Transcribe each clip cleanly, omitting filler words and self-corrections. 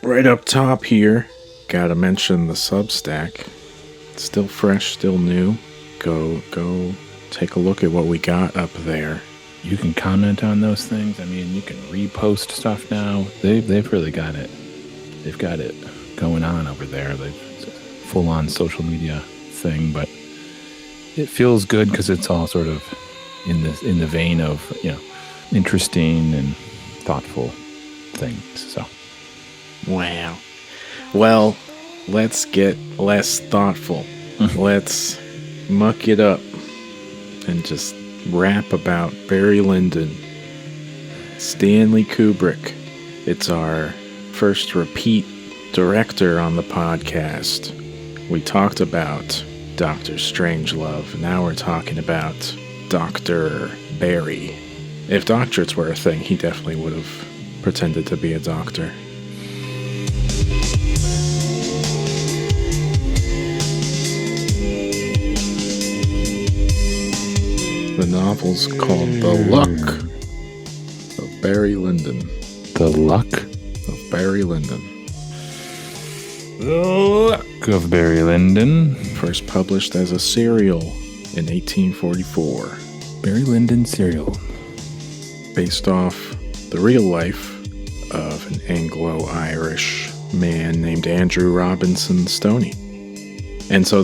Right up top here, gotta mention the Substack. Still fresh, still new. Go take a look at what we got up there. You can comment on those things. I mean, you can repost stuff now. They've really got it. They've got it going on over there. It's a full-on social media thing, but it feels good because it's all sort of in the vein of, interesting and thoughtful things. So, wow. Well, let's get less thoughtful. Let's muck it up and just rap about Barry Lyndon, Stanley Kubrick. It's our first repeat director on the podcast. We talked about Dr. Strangelove. Now we're talking about Dr. Barry. If doctorates were a thing, he definitely would have pretended to be a doctor. The novel's called The Luck of Barry Lyndon. The Luck of Barry Lyndon. The Luck of Barry Lyndon. First published as a serial in 1844. Barry Lyndon serial. Based off the real life of an Anglo-Irish man named Andrew Robinson Stoney. And so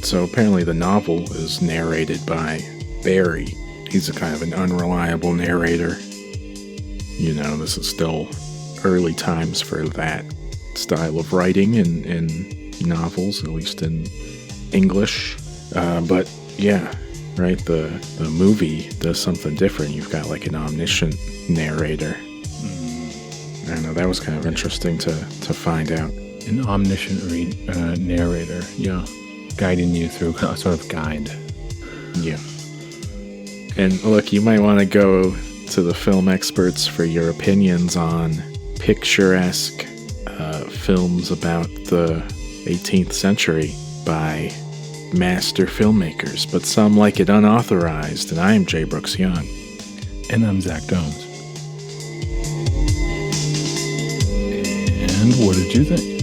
so apparently the novel is narrated by Barry. He's a kind of an unreliable narrator. This is still early times for that style of writing in novels, at least in English. But yeah, right, the movie does something different. You've got like an omniscient narrator. I know, that was kind of interesting to find out. An omniscient narrator, yeah, guiding you through a sort of guide. Yeah. And look, you might want to go to the film experts for your opinions on picturesque films about the 18th century by master filmmakers, but some like it unauthorized. And I am Jay Brooks Young. And I'm Zach Domes. And what did you think?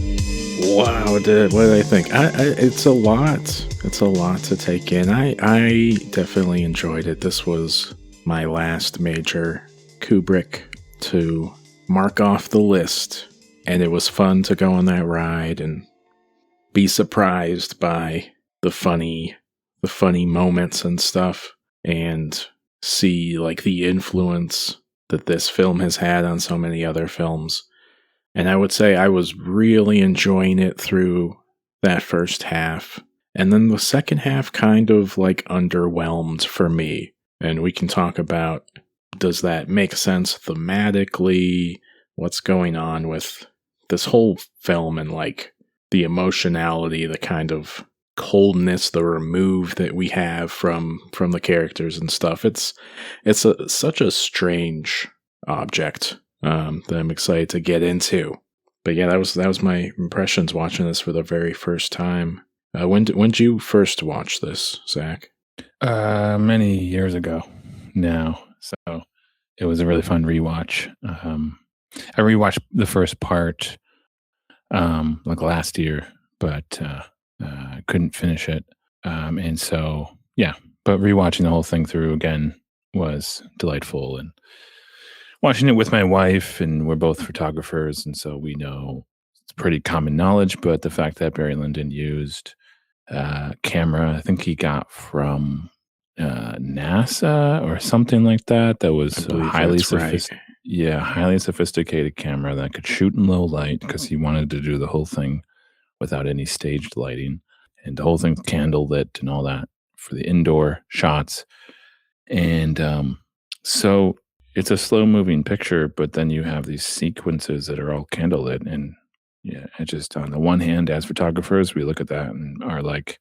Wow, what did I think? It's a lot. It's a lot to take in. I definitely enjoyed it. This was my last major Kubrick to mark off the list. And it was fun to go on that ride and be surprised by the funny moments and stuff, and see like the influence that this film has had on so many other films. And I would say I was really enjoying it through that first half. And then the second half kind of like underwhelmed for me. And we can talk about, does that make sense thematically? What's going on with this whole film and like the emotionality, the kind of coldness, the remove that we have from the characters and stuff. It's such a strange object that I'm excited to get into. But yeah, that was my impressions watching this for the very first time. When did you first watch this, Zach? Many years ago now. So it was a really fun rewatch. I rewatched the first part like last year, but couldn't finish it. And so, yeah, but rewatching the whole thing through again was delightful. And watching it with my wife, and we're both photographers, and so we know it's pretty common knowledge, but the fact that Barry Lyndon used camera, I think he got from NASA or something like that was highly sophisticated. Yeah, highly sophisticated camera that could shoot in low light because he wanted to do the whole thing without any staged lighting, and the whole thing's candle lit and all that for the indoor shots. And so it's a slow moving picture, but then you have these sequences that are all candle lit. And yeah, it just, on the one hand, as photographers, we look at that and are like,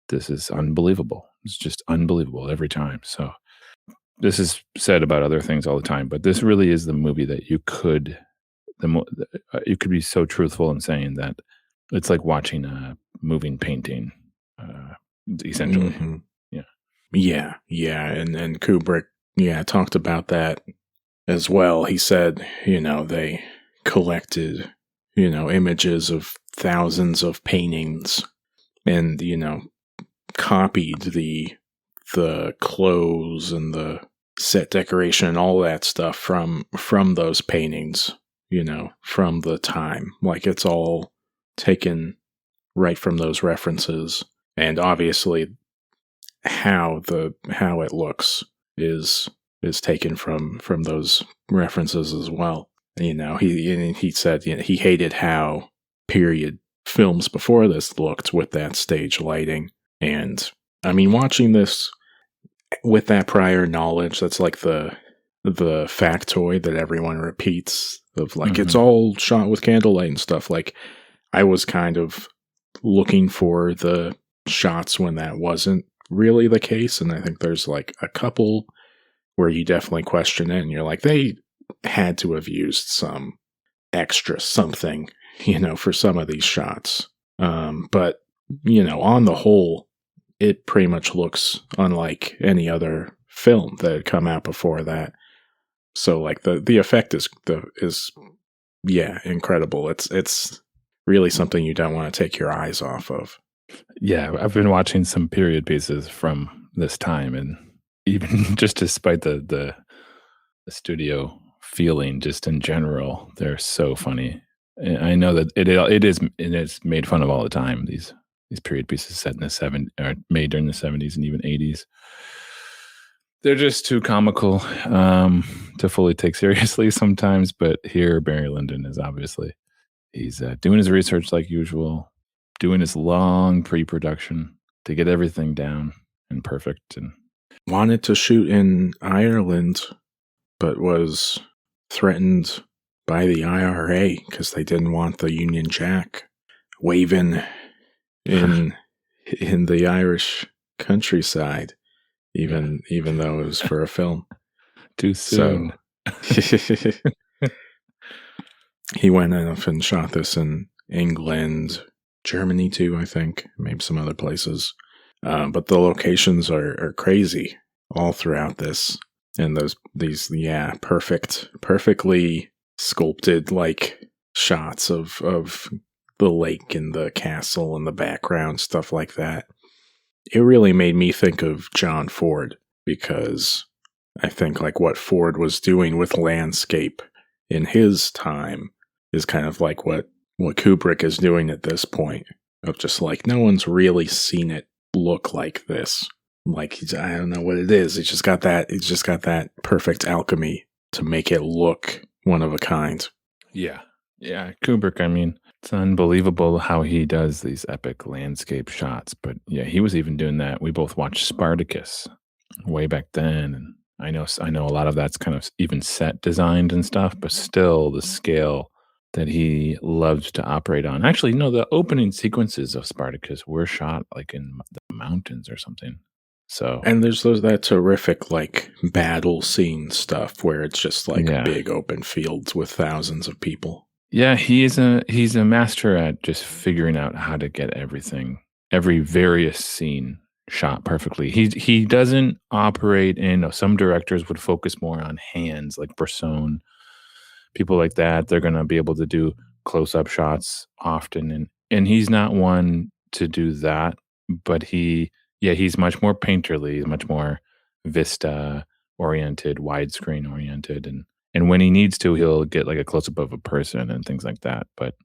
this is unbelievable. It's just unbelievable every time. So this is said about other things all the time, but this really is the movie that you could be so truthful in saying that it's like watching a moving painting, essentially. Mm-hmm. Yeah. And Kubrick, talked about that as well. He said, they collected images of thousands of paintings and, copied the clothes and the set decoration and all that stuff from those paintings, from the time. Like, it's all taken right from those references. And obviously how it looks is taken from those references as well. He said he hated how period films before this looked with that stage lighting. And I mean, watching this with that prior knowledge, that's like the factoid that everyone repeats of like, it's all shot with candlelight and stuff. Like, I was kind of looking for the shots when that wasn't really the case. And I think there's like a couple where you definitely question it and you're like, they had to have used some extra something, for some of these shots. But, on the whole, it pretty much looks unlike any other film that had come out before that. So like the effect is incredible. It's really something you don't want to take your eyes off of. Yeah, I've been watching some period pieces from this time, and even just despite the studio feeling, just in general, they're so funny. And I know that it is made fun of all the time. These period pieces set in the 70s, or made during the 70s and even 80s. They're just too comical to fully take seriously sometimes. But here, Barry Lyndon is obviously he's doing his research like usual, doing his long pre-production to get everything down and perfect. And wanted to shoot in Ireland, but was threatened by the IRA because they didn't want the Union Jack waving in the Irish countryside, even though it was for a film. Too soon. So, he went off and shot this in England, Germany too, I think, maybe some other places. But the locations are crazy all throughout this, and these perfectly sculpted like shots of the lake and the castle and the background, stuff like that. It really made me think of John Ford, because I think like what Ford was doing with landscape in his time is kind of like what Kubrick is doing at this point, of just like, no one's really seen it look like this. Like, I don't know what it is. It's just got that perfect alchemy to make it look one of a kind. Yeah. Kubrick, I mean, it's unbelievable how he does these epic landscape shots. But yeah, he was even doing that. We both watched Spartacus way back then, and I know a lot of that's kind of even set designed and stuff, but still the scale that he loved to operate on. Actually, no, the opening sequences of Spartacus were shot like in the mountains or something. So, and there's that terrific like battle scene stuff where it's just like big open fields with thousands of people. Yeah, he's a master at just figuring out how to get every various scene shot perfectly. He doesn't operate in, some directors would focus more on hands, like Bresson, people like that. They're going to be able to do close-up shots often, and he's not one to do that, but he's much more painterly, much more vista oriented, widescreen oriented, and when he needs to, he'll get like a close-up of a person and things like that. But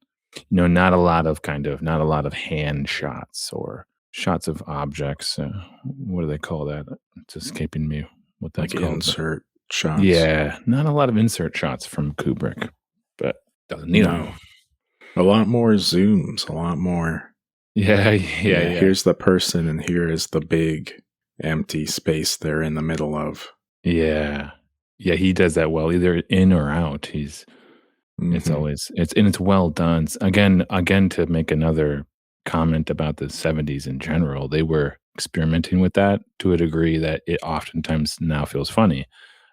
not a lot of hand shots or shots of objects. What do they call that? It's escaping me what that's like called. Insert shots. Yeah, not a lot of insert shots from Kubrick, but doesn't need them. A lot more zooms, a lot more. Yeah. Here's the person, and here is the big empty space they're in the middle of. Yeah, he does that well, either in or out. It's well done. Again, to make another comment about the 70s in general, they were experimenting with that to a degree that it oftentimes now feels funny.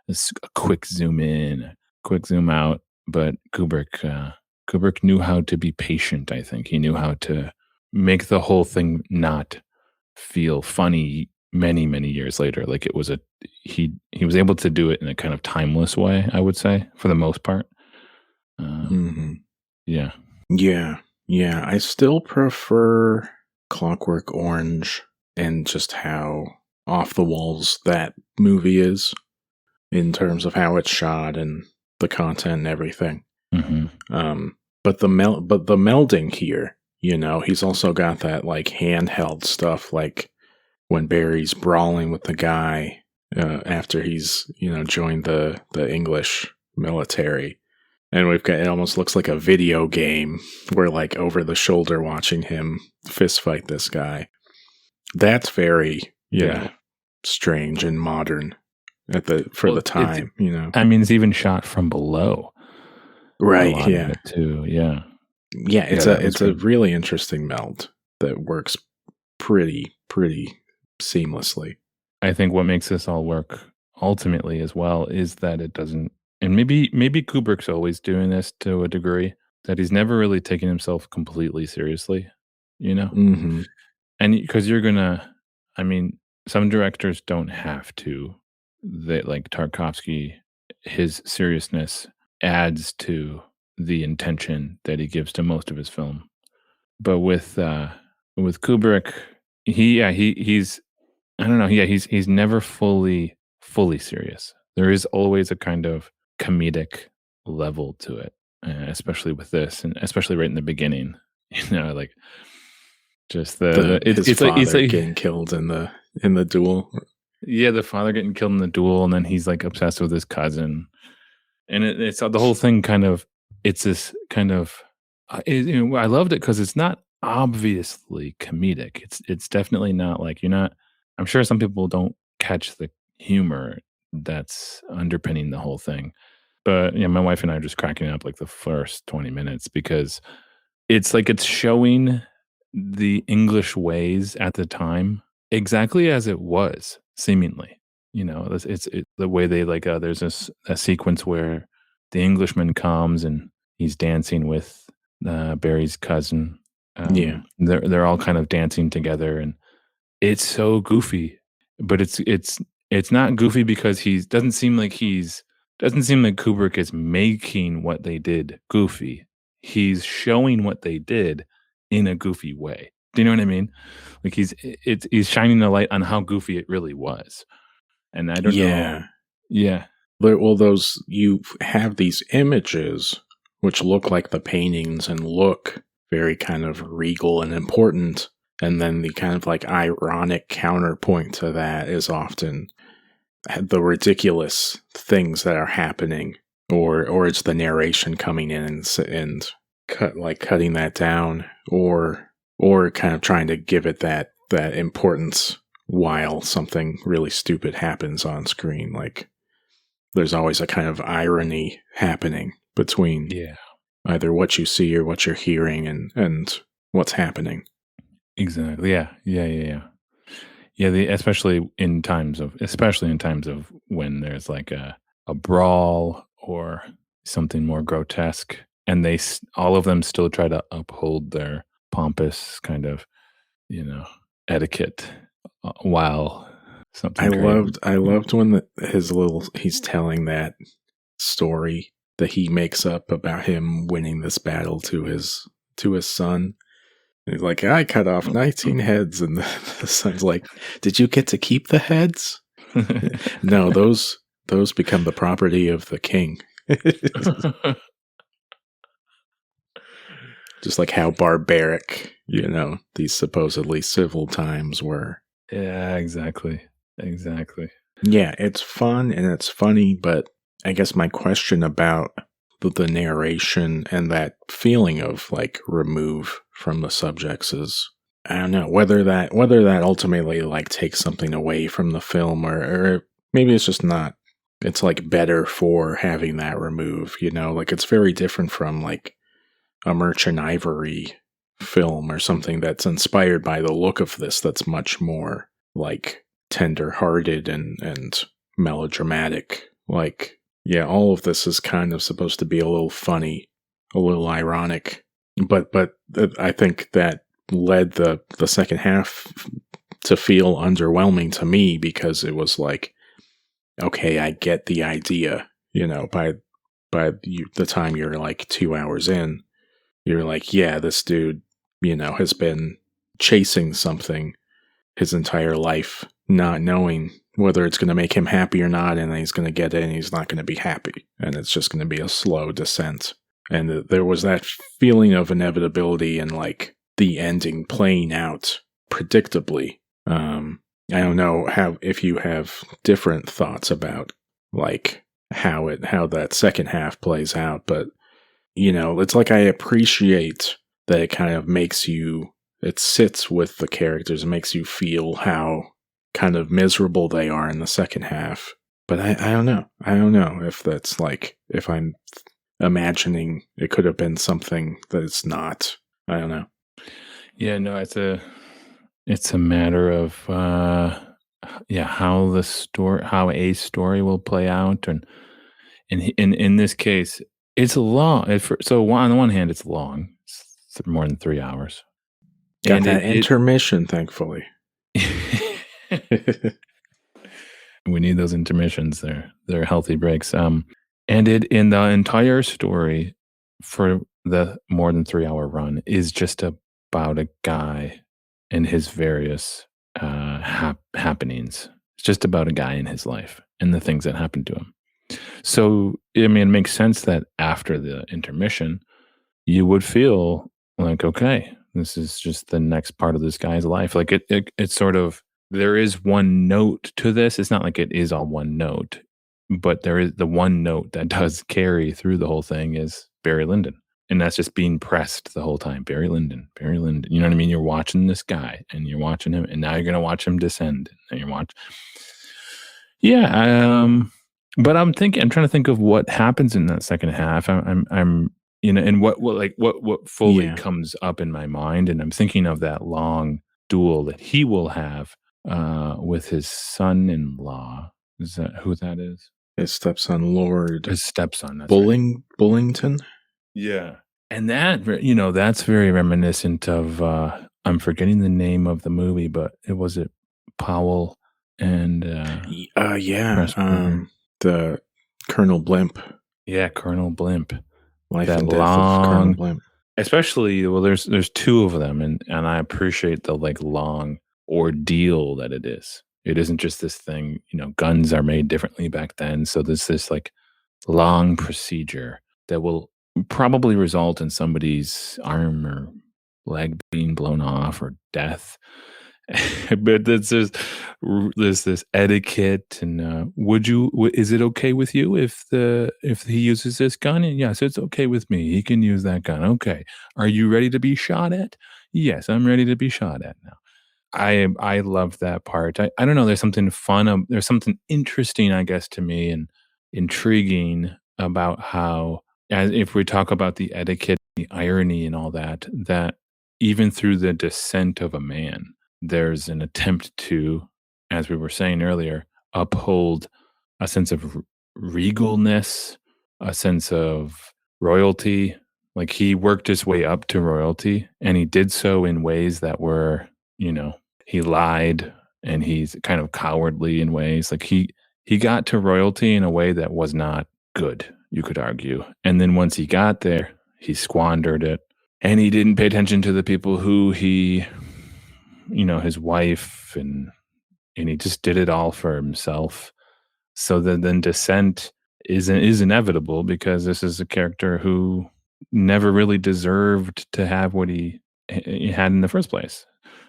It's a quick zoom in, a quick zoom out, but Kubrick knew how to be patient. I think he knew how to make the whole thing not feel funny many, many years later. Like it was he was able to do it in a kind of timeless way, I would say, for the most part. Yeah. Yeah, yeah. I still prefer Clockwork Orange and just how off the walls that movie is in terms of how it's shot and the content and everything. Mm-hmm. But the melding here, he's also got that like handheld stuff, like when Barry's brawling with the guy after he's joined the English military. And we've got, it almost looks like a video game. We're like over the shoulder watching him fist fight this guy. That's very, strange and modern for the time, I mean, it's even shot from below. Right, a lot of it too. Yeah. Yeah, it's a really interesting meld that works pretty seamlessly. I think what makes this all work ultimately as well is that it doesn't, and maybe Kubrick's always doing this to a degree, that he's never really taken himself completely seriously, Mm-hmm. and because I mean, some directors don't have to. That like Tarkovsky, his seriousness adds to the intention that he gives to most of his film. But with Kubrick, he's I don't know. Yeah, he's never fully serious. There is always a kind of comedic level to it, especially with this, and especially right in the beginning. Like just His it's father like getting killed in the duel. yeah, the father getting killed in the duel, and then he's like obsessed with his cousin, and it's the whole thing. Kind of, it's this kind of. I loved it because it's not obviously comedic. It's definitely not like you're not. I'm sure some people don't catch the humor that's underpinning the whole thing, but my wife and I are just cracking up like the first 20 minutes because it's like it's showing the English ways at the time exactly as it was, seemingly. It's the way they like. There's a sequence where the Englishman comes and he's dancing with Barry's cousin. Yeah. They're all kind of dancing together, and it's so goofy, but it's not goofy because doesn't seem like Kubrick is making what they did goofy. He's showing what they did in a goofy way. Do you know what I mean? Like he's shining a light on how goofy it really was. And I don't know. Yeah. Well, you have these images which look like the paintings and look very kind of regal and important. And then the kind of like ironic counterpoint to that is often the ridiculous things that are happening, or it's the narration coming in and cutting that down, or kind of trying to give it that importance while something really stupid happens on screen. Like there's always a kind of irony happening between either what you see or what you're hearing and what's happening. Exactly. Yeah. Yeah, especially in times of when there's like a brawl or something more grotesque, and all of them still try to uphold their pompous kind of etiquette while something. I loved when he's telling that story that he makes up about him winning this battle to his son. And he's like, I cut off 19 heads. And the son's like, did you get to keep the heads? No, those become the property of the king. Just like how barbaric, these supposedly civil times were. Yeah, exactly. Yeah, it's fun and it's funny, but I guess my question about the narration and that feeling of like remove from the subjects is, I don't know whether that ultimately like takes something away from the film, or maybe it's just not. It's like better for having that remove, like it's very different from like a Merchant Ivory film or something that's inspired by the look of this, that's much more like tender-hearted and melodramatic. Like, yeah, all of this is kind of supposed to be a little funny, a little ironic, but I think that led the second half to feel underwhelming to me, because it was like, okay, I get the idea, by the time you're like 2 hours in, you're like, yeah, this dude, has been chasing something his entire life, not knowing whether it's going to make him happy or not, and then he's going to get it and he's not going to be happy, and it's just going to be a slow descent. And there was that feeling of inevitability and like the ending playing out predictably. I don't know if you have different thoughts about like how that second half plays out, but it's like I appreciate that it kind of it sits with the characters and makes you feel how kind of miserable they are in the second half. But I don't know. I don't know if that's like, if I'm imagining it could have been something that it's not. I don't know. Yeah, no, it's a matter of how a story will play out, and in this case, it's long. So on the one hand, it's long. It's more than 3 hours. Got And that intermission, thankfully. We need those intermissions. They're healthy breaks. And in the entire story for the more than 3 hour run is just about a guy and his various happenings. It's just about a guy in his life and the things that happened to him. So, I mean, it makes sense that after the intermission, you would feel like, okay, this is just the next part of this guy's life. Like it's sort of, there is one note to this. It's not like it is all one note, but there is the one note that does carry through the whole thing is Barry Lyndon. And that's just being pressed the whole time. Barry Lyndon, Barry Lyndon. You know what I mean? You're watching this guy and you're watching him, and now you're going to watch him descend. And you're watching. Yeah. But I'm trying to think of what happens in that second half. I'm and what fully comes up in my mind. And I'm thinking of that long duel that he will have with his son-in-law. Is that who that is? His stepson, Lord. His stepson. That's Bullington? Yeah. And that, that's very reminiscent of, I'm forgetting the name of the movie, but was it Powell and... the Colonel Blimp. Yeah, Colonel Blimp. Life and Death of Colonel Blimp. Especially, well, there's two of them, and I appreciate the like long ordeal that it is. It isn't just this thing, guns are made differently back then, so there's this like long procedure that will probably result in somebody's arm or leg being blown off or death. But there's this etiquette, and is it okay with you if he uses this gun? And yes, it's okay with me. He can use that gun. Okay. Are you ready to be shot at? Yes, I'm ready to be shot at now. I love that part. I don't know. There's something fun. There's something interesting, I guess, to me, and intriguing about how, as if we talk about the etiquette, the irony, and all that even through the descent of a man, there's an attempt to, as we were saying earlier, uphold a sense of regalness, a sense of royalty. Like he worked his way up to royalty, and he did so in ways that were, he lied, and he's kind of cowardly in ways. Like he got to royalty in a way that was not good, you could argue. And then once he got there, he squandered it, and he didn't pay attention to the people who he, his wife, and he just did it all for himself. So then descent is inevitable, because this is a character who never really deserved to have what he had in the first place.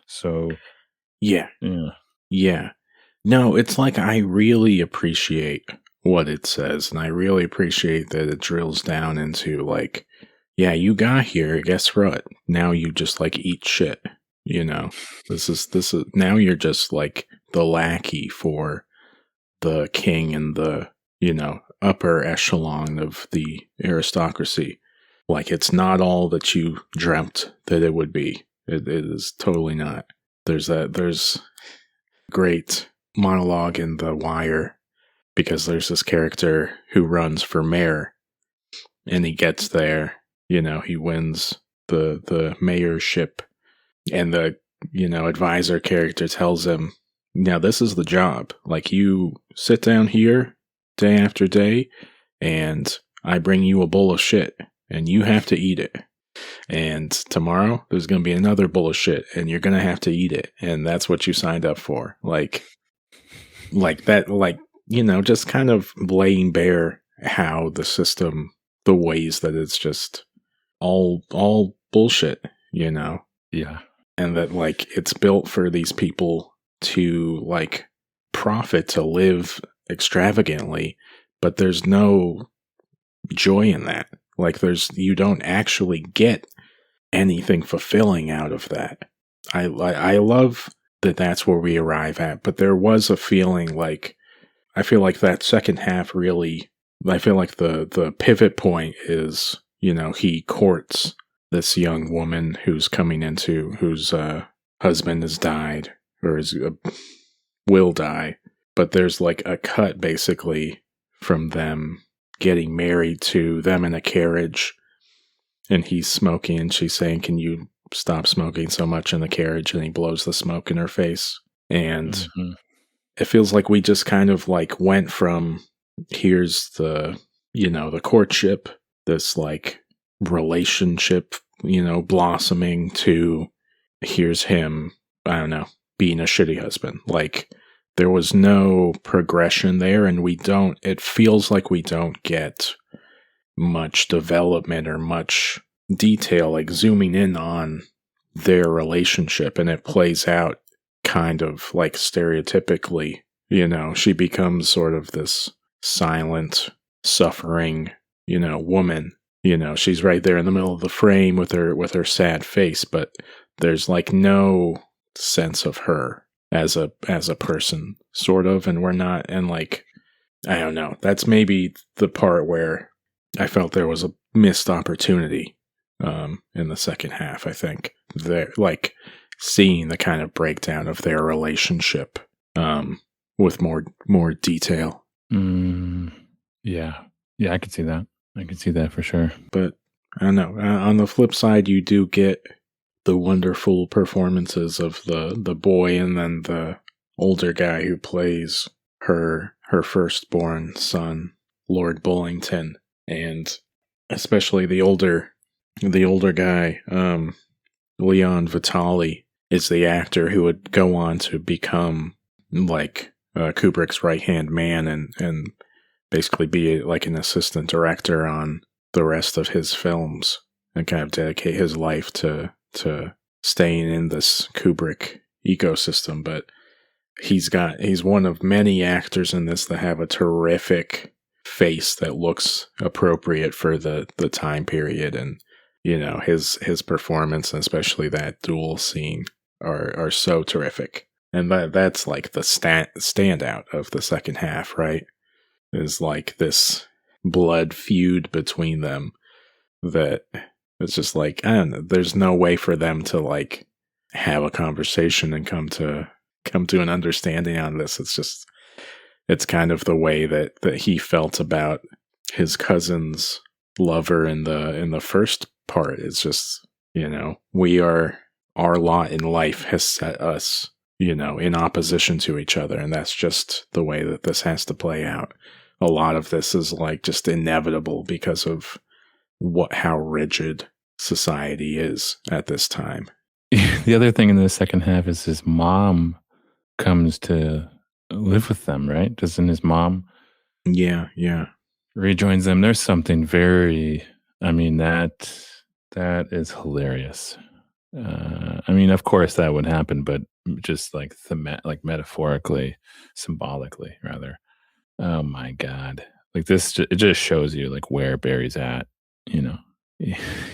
So yeah. No, it's like I really appreciate what it says, and I really appreciate that it drills down into like, yeah, you got here, guess what? Now you just like eat shit. This is now you're just like the lackey for the king and the, upper echelon of the aristocracy. Like it's not all that you dreamt that it would be. It is totally not. There's great monologue in The Wire, because there's this character who runs for mayor, and he gets there, he wins the mayorship. And the, advisor character tells him, now this is the job. Like you sit down here day after day, and I bring you a bowl of shit, and you have to eat it. And tomorrow there's going to be another bowl of shit, and you're going to have to eat it, and that's what you signed up for. Like that, just kind of laying bare how the system, the ways that it's just all bullshit, Yeah. and that it's built for these people to profit, to live extravagantly, but there's no joy in that. You don't actually get anything fulfilling out of that. I love that that's where we arrive at, but there was a feeling I feel like that second half really, I feel like the pivot point is, he courts this young woman whose husband has died, or will die, but there's a cut basically from them getting married to them in a carriage, and he's smoking, and she's saying, "Can you stop smoking so much in the carriage?" And he blows the smoke in her face. And it feels like we just kind of went from, here's the courtship, this relationship, blossoming, to here's him, I don't know, being a shitty husband. There was no progression there, and it feels like we don't get much development or much detail, zooming in on their relationship, and it plays out kind of stereotypically. She becomes sort of this silent, suffering, woman. She's right there in the middle of the frame with her sad face, but there's no sense of her as a person, sort of, and we're not, and I don't know. That's maybe the part where I felt there was a missed opportunity in the second half. I think they're seeing the kind of breakdown of their relationship with more detail. Yeah, I could see that. I could see that for sure. But I don't know. On the flip side, you do get the wonderful performances of the boy, and then the older guy who plays her firstborn son, Lord Bullington, and especially the older guy, Leon Vitali, is the actor who would go on to become Kubrick's right-hand man and basically be an assistant director on the rest of his films, and kind of dedicate his life to staying in this Kubrick ecosystem. But he's one of many actors in this that have a terrific face that looks appropriate for the time period, and his performance, and especially that duel scene, are so terrific. And that's the standout of the second half, right? Is this blood feud between them that it's just I don't know, there's no way for them to have a conversation and come to an understanding on this. It's kind of the way that he felt about his cousin's lover in the first part. It's just, our lot in life has set us, in opposition to each other, and that's just the way that this has to play out. A lot of this is just inevitable because of how rigid society is at this time. The other thing in the second half is his mom comes to live with them, right? Doesn't his mom? Yeah. Rejoins them. There's something very, that is hilarious. Of course that would happen, but just metaphorically, symbolically, rather. Oh my God. This, it just shows you where Barry's at,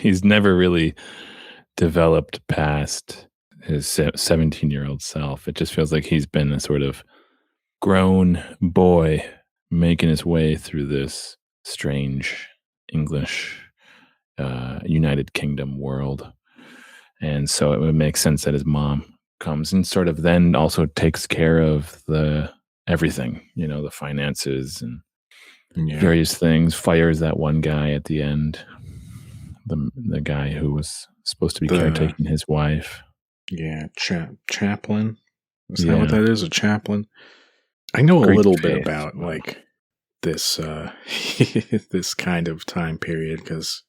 He's never really developed past his 17-year-old self. It just feels like he's been a sort of grown boy making his way through this strange English United Kingdom world. And so it would make sense that his mom comes and sort of then also takes care of everything, the finances and various things, fires that one guy at the end, the guy who was supposed to be caretaking his wife. Yeah, chaplain. Is that what that is? A chaplain? I know a little bit about this this kind of time period, because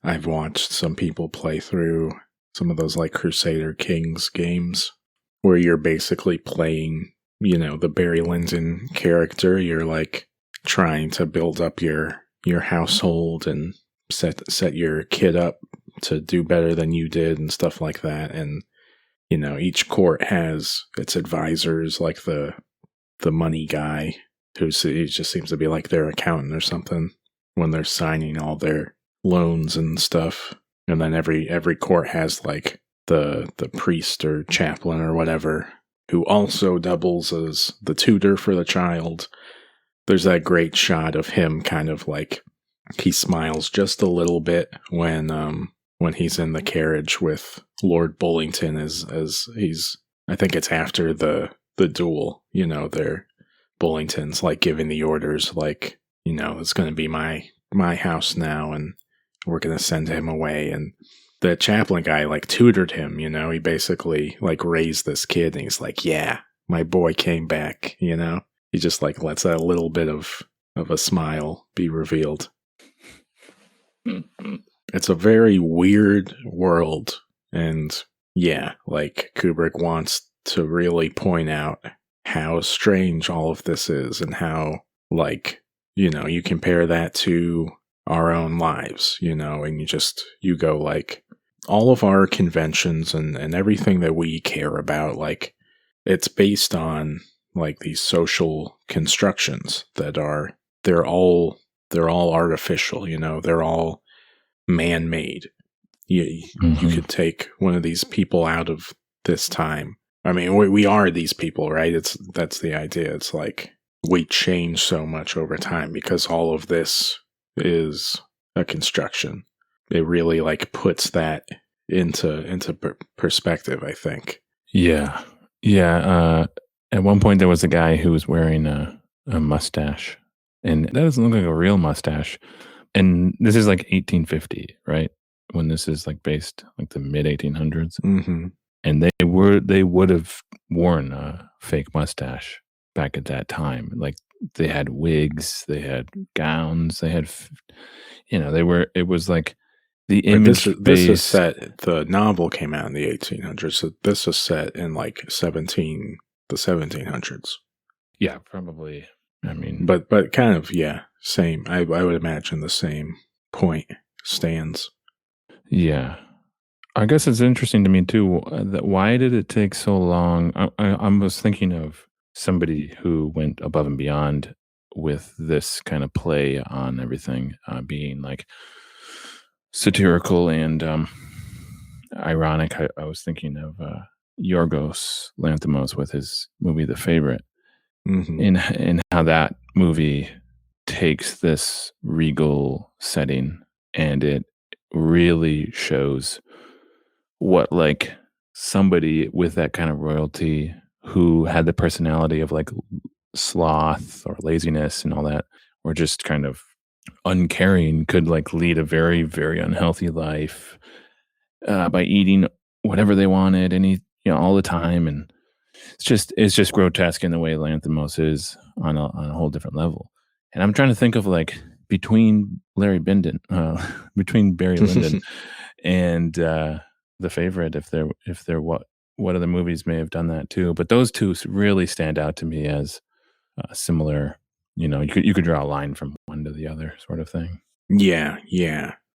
I've watched some people play through some of those like Crusader Kings games where you're basically playing, the Barry Lyndon character. You're like trying to build up your household and set your kid up to do better than you did and stuff like that. And each court has its advisors, like the money guy who just seems to be like their accountant or something when they're signing all their loans and stuff. And then every court has like the priest or chaplain or whatever who also doubles as the tutor for the child. There's that great shot of him kind of like he smiles just a little bit when he's in the carriage with Lord Bullington as he's, I think it's after the duel, they're Bullington's like giving the orders like, it's going to be my house now and we're going to send him away. And the chaplain guy like tutored him, he basically like raised this kid and he's like, yeah, my boy came back, he just like lets that little bit of a smile be revealed. It's a very weird world. And yeah, like Kubrick wants to really point out how strange all of this is and how like, you compare that to our own lives, and you go like all of our conventions and everything that we care about, like it's based on like these social constructions that they're all artificial, they're all man-made. You could take one of these people out of this time. I mean, we are these people, right? That's the idea. It's like we change so much over time because all of this is a construction. It really like puts that into perspective, I think. Yeah. At one point, there was a guy who was wearing a mustache, and that doesn't look like a real mustache. And this is like 1850, right? When this is like based like the mid 1800s, and they would have worn a fake mustache back at that time. Like they had wigs, they had gowns, they had, it was like the image. This is set. The novel came out in the 1800s, so this is set in like the 1700s. Yeah, probably. I mean, but kind of same. I would imagine the same point stands. Yeah, I guess it's interesting to me too. That why did it take so long? I was thinking of somebody who went above and beyond with this kind of play on everything, being like satirical and ironic. I was thinking of Yorgos Lanthimos with his movie The Favorite, in how that movie takes this regal setting and it really shows what like somebody with that kind of royalty who had the personality of like sloth or laziness and all that, or just kind of uncaring, could like lead a very, very unhealthy life by eating whatever they wanted and all the time. And it's just grotesque in the way Lanthimos is on a whole different level. And I'm trying to think of like between Barry Lyndon and The Favorite, if there what other movies may have done that too. But those two really stand out to me as similar. You could draw a line from one to the other, sort of thing. Yeah.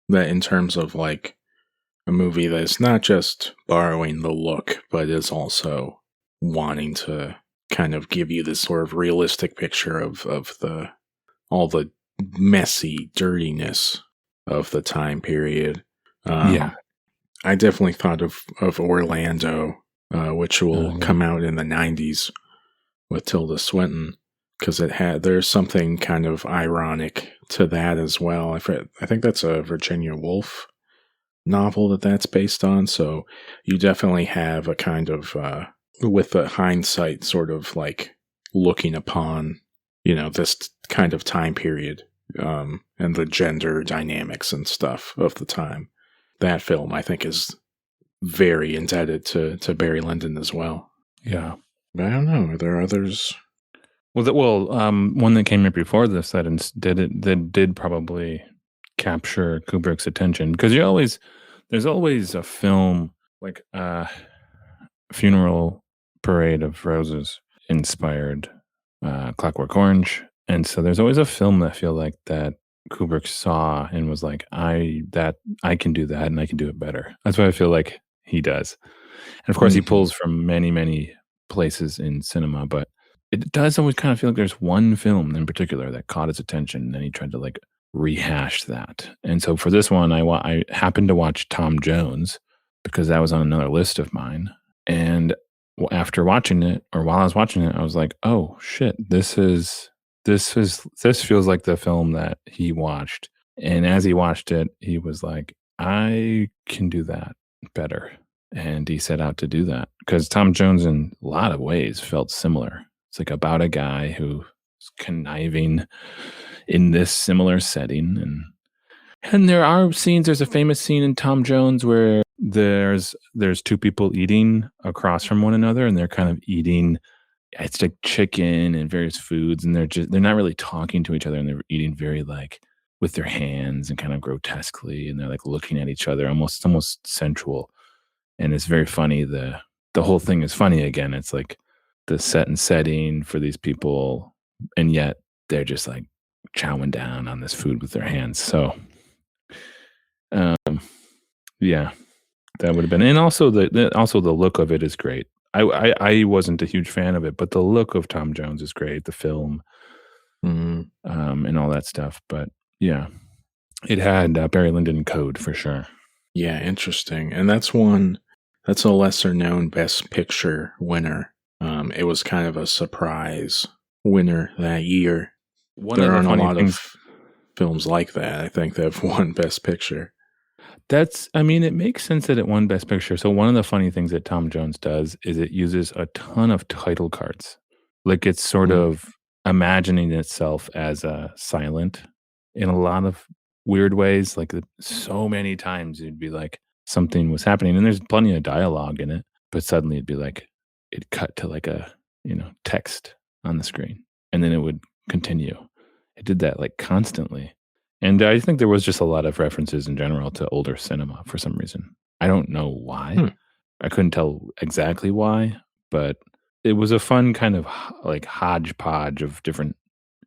That in terms of like a movie that's not just borrowing the look, but is also wanting to kind of give you this sort of realistic picture of all the messy dirtiness of the time period. I definitely thought of Orlando, which will come out in the 90s with Tilda Swinton, because there's something kind of ironic to that as well. I think that's a Virginia Woolf novel that's based on, so you definitely have a kind of with the hindsight sort of like looking upon this kind of time period and the gender dynamics and stuff of the time. That film, I think, is very indebted to Barry Lyndon as well. Yeah. But I don't know. Are there others? Well, one that came up before this that did probably capture Kubrick's attention because there's always a film like Funeral Parade of Roses inspired Clockwork Orange, and so there's always a film that I feel like that Kubrick saw and was like, I can do that and I can do it better. That's what I feel like he does. And of course, he Mhm. pulls from many, many places in cinema, but it does always kind of feel like there's one film in particular that caught his attention, and then he tried to like rehash that. And so for this one, I happened to watch Tom Jones because that was on another list of mine. And after watching it, or while I was watching it, I was like, oh shit, this feels like the film that he watched. And as he watched it, he was like, I can do that better. And he set out to do that because Tom Jones, in a lot of ways, felt similar. It's like about a guy who's conniving in this similar setting, and there are scenes. There's a famous scene in Tom Jones where there's two people eating across from one another, and they're kind of eating. It's like chicken and various foods, and they're not really talking to each other, and they're eating very like with their hands and kind of grotesquely, and they're like looking at each other, almost sensual, and it's very funny. The whole thing is funny again. It's like the set and setting for these people, and yet they're just like chowing down on this food with their hands. So, um, yeah, that would have been, and also also the look of it is great. I wasn't a huge fan of it, but the look of Tom Jones is great. The film, Mhm. and all that stuff. But yeah, it had Barry Lyndon code for sure. Yeah, interesting. And that's a lesser known Best Picture winner. It was kind of a surprise winner that year. One There of the aren't a funny lot things of films like that, I think, that have won Best Picture. I mean, it makes sense that it won Best Picture. So one of the funny things that Tom Jones does is it uses a ton of title cards. Like it's sort Mm. of imagining itself as a silent in a lot of weird ways. Like so many times it'd be like something was happening and there's plenty of dialogue in it, but suddenly it'd be like it'd cut to like a, text on the screen and then it would continue. It did that like constantly. And I think there was just a lot of references in general to older cinema for some reason. I don't know why. Hmm. I couldn't tell exactly why, but it was a fun kind of like hodgepodge of different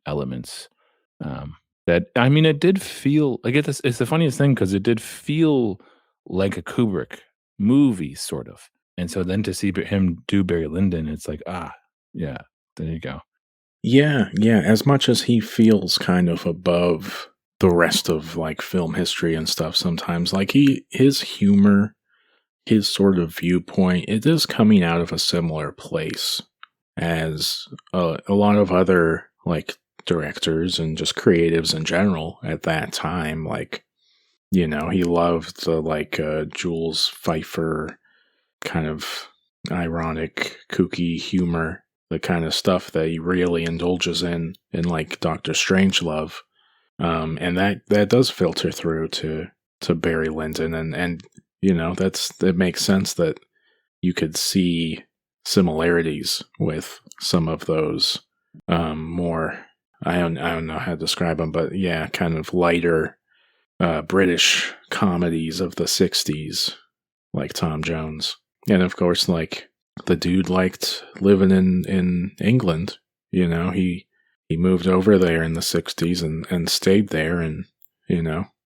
elements. Um, that I mean, it did feel like it's the funniest thing because it did feel like a Kubrick movie, sort of. And so then to see him do Barry Lyndon, it's like, yeah, there you go. Yeah, yeah. As much as he feels kind of above the rest of like film history and stuff sometimes, like his humor, his sort of viewpoint, it is coming out of a similar place as a lot of other like directors and just creatives in general at that time. Like, he loved the like Jules Pfeiffer kind of ironic, kooky humor, the kind of stuff that he really indulges in like Doctor Strangelove. And that does filter through to Barry Lyndon, and that makes sense that you could see similarities with some of those more. I don't know how to describe them, but yeah, kind of lighter British comedies of the '60s, like Tom Jones. And of course, like the dude liked living in England. He moved over there in the '60s and stayed there, and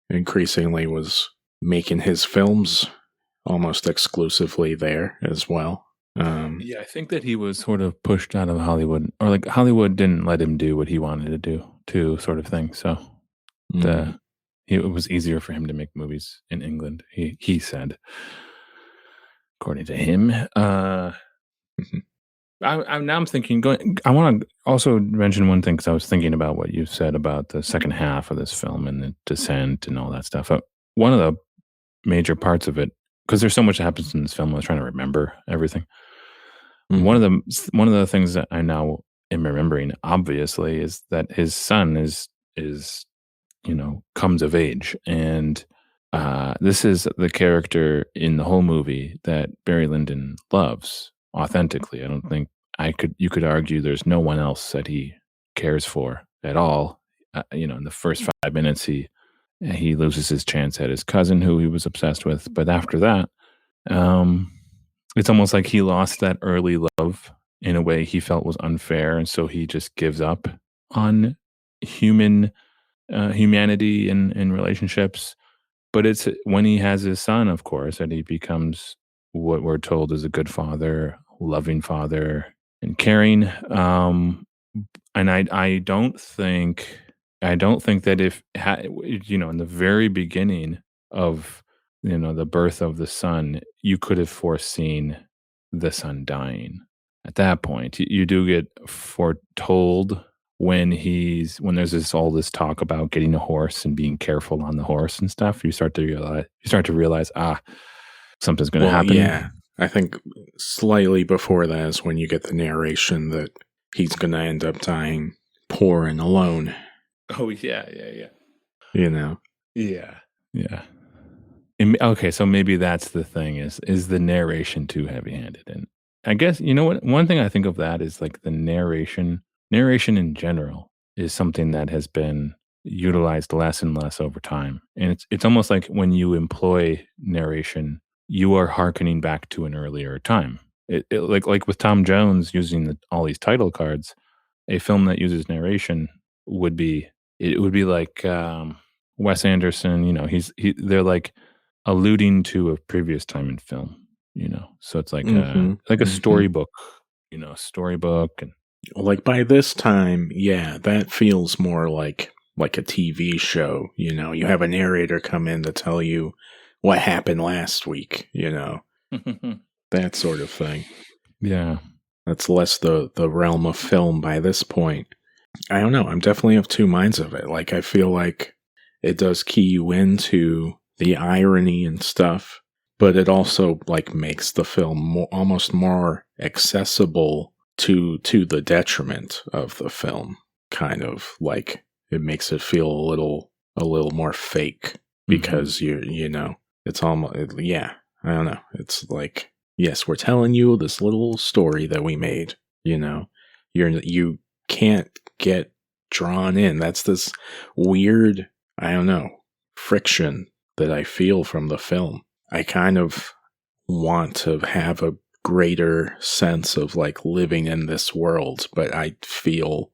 increasingly was making his films almost exclusively there as well. Yeah, I think that he was sort of pushed out of Hollywood, or like Hollywood didn't let him do what he wanted to do, too, sort of thing. So mm, the it was easier for him to make movies in England. He said, according to him. I'm thinking. I want to also mention one thing because I was thinking about what you said about the second half of this film and the descent and all that stuff. One of the major parts of it, because there's so much that happens in this film, I was trying to remember everything. mhm. One of the things that I now am remembering, obviously, is that his son is comes of age, and this is the character in the whole movie that Barry Lyndon loves authentically. I don't think you could argue there's no one else that he cares for at all. In the first 5 minutes, he loses his chance at his cousin, who he was obsessed with. But after that, um, it's almost like he lost that early love in a way he felt was unfair, and so he just gives up on human humanity and relationships. But it's when he has his son, of course, that he becomes what we're told is a good father, loving father, and caring. And I don't think that if in the very beginning of the birth of the son, you could have foreseen the son dying. At that point, you do get foretold when there's all this talk about getting a horse and being careful on the horse and stuff. You start to realize something's going to Well, happen. yeah. I think slightly before that is when you get the narration that he's going to end up dying poor and alone. Oh yeah, yeah. Yeah. Yeah. Okay, so maybe that's the thing is the narration too heavy-handed? And I guess you know what? One thing I think of that is like the narration. Narration in general is something that has been utilized less and less over time, and it's almost like when you employ narration, you are hearkening back to an earlier time. Like with Tom Jones using all these title cards, a film that uses narration would be it would be like Wes Anderson. They're like alluding to a previous time in film. So it's like a storybook, storybook. And Like by this time, yeah, that feels more like a TV show. You have a narrator come in to tell you what happened last week. That sort of thing. yeah. That's less the realm of film by this point. I don't know. I'm definitely of two minds of it. Like, I feel like it does key you into the irony and stuff, but it also like makes the film almost more accessible to the detriment of the film. Kind of like it makes it feel a little more fake because it's almost yeah. I don't know. It's like, yes, we're telling you this little story that we made. You can't get drawn in. That's this weird, I don't know, friction that I feel from the film. I kind of want to have a greater sense of like living in this world, but I feel,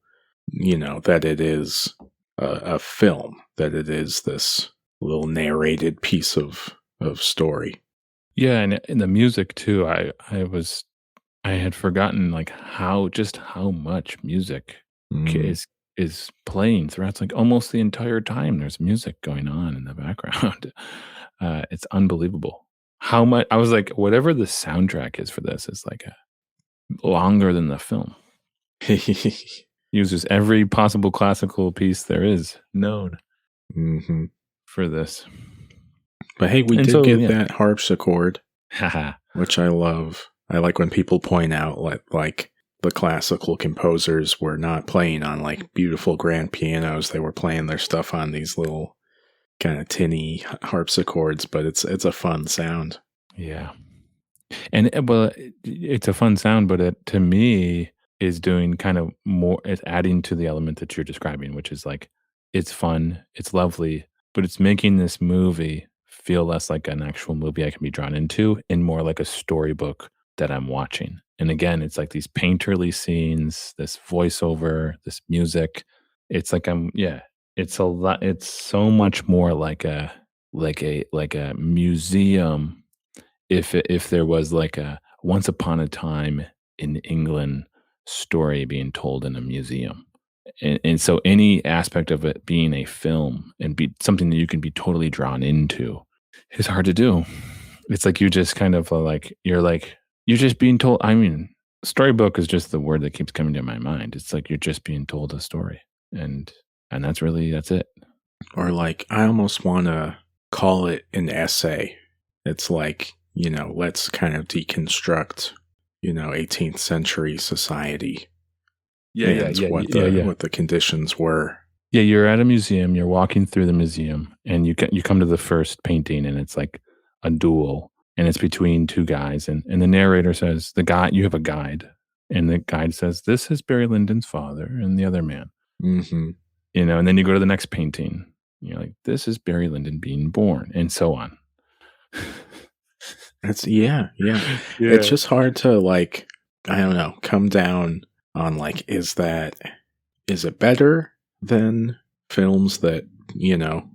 that it is a film, that it is this little narrated piece of story. Yeah, and in the music too, I had forgotten like how much music is playing throughout. It's like almost the entire time there's music going on in the background. It's unbelievable. How much I was like, whatever the soundtrack is for this is like longer than the film. Uses every possible classical piece there is known for this. But hey, we did get that harpsichord, which I love. I like when people point out like the classical composers were not playing on like beautiful grand pianos. They were playing their stuff on these little kind of tinny harpsichords, but it's a fun sound. Yeah. And well, it's a fun sound, but it to me is doing kind of more, it's adding to the element that you're describing, which is like it's fun, it's lovely, but it's making this movie feel less like an actual movie I can be drawn into and more like a storybook that I'm watching. And again, it's like these painterly scenes, this voiceover, this music. It's like it's a lot. It's so much more like a museum. If there was like a once upon a time in England story being told in a museum. And so any aspect of it being a film and be something that you can be totally drawn into is hard to do. It's like you just kind of you're just being told. I mean, storybook is just the word that keeps coming to my mind. It's like you're just being told a story, and that's it. Or like I almost want to call it an essay. It's like, let's kind of deconstruct, 18th century society. What the conditions were. Yeah, you're at a museum. You're walking through the museum, and you come to the first painting, and it's like a duel. And it's between two guys, and the narrator says, you have a guide, and the guide says, this is Barry Lyndon's father and the other man. Mm-hmm. And then you go to the next painting, You're like, this is Barry Lyndon being born, and so on. It's yeah. It's Yeah. just hard to like, I don't know, come down on like, is it better than films that,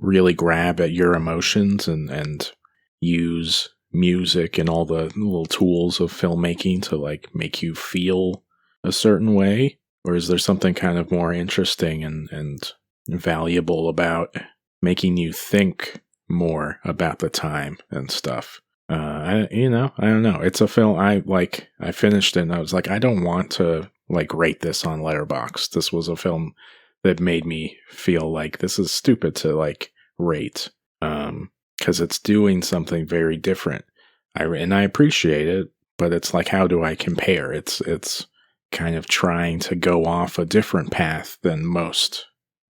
really grab at your emotions and use music and all the little tools of filmmaking to like make you feel a certain way? Or is there something kind of more interesting and valuable about making you think more about the time and stuff? I don't know. It's a film I like. I finished it and I was like, I don't want to like rate this on letterboxd. This was a film that made me feel like this is stupid to like rate, because it's doing something very different. I appreciate it, but it's like, how do I compare? It's kind of trying to go off a different path than most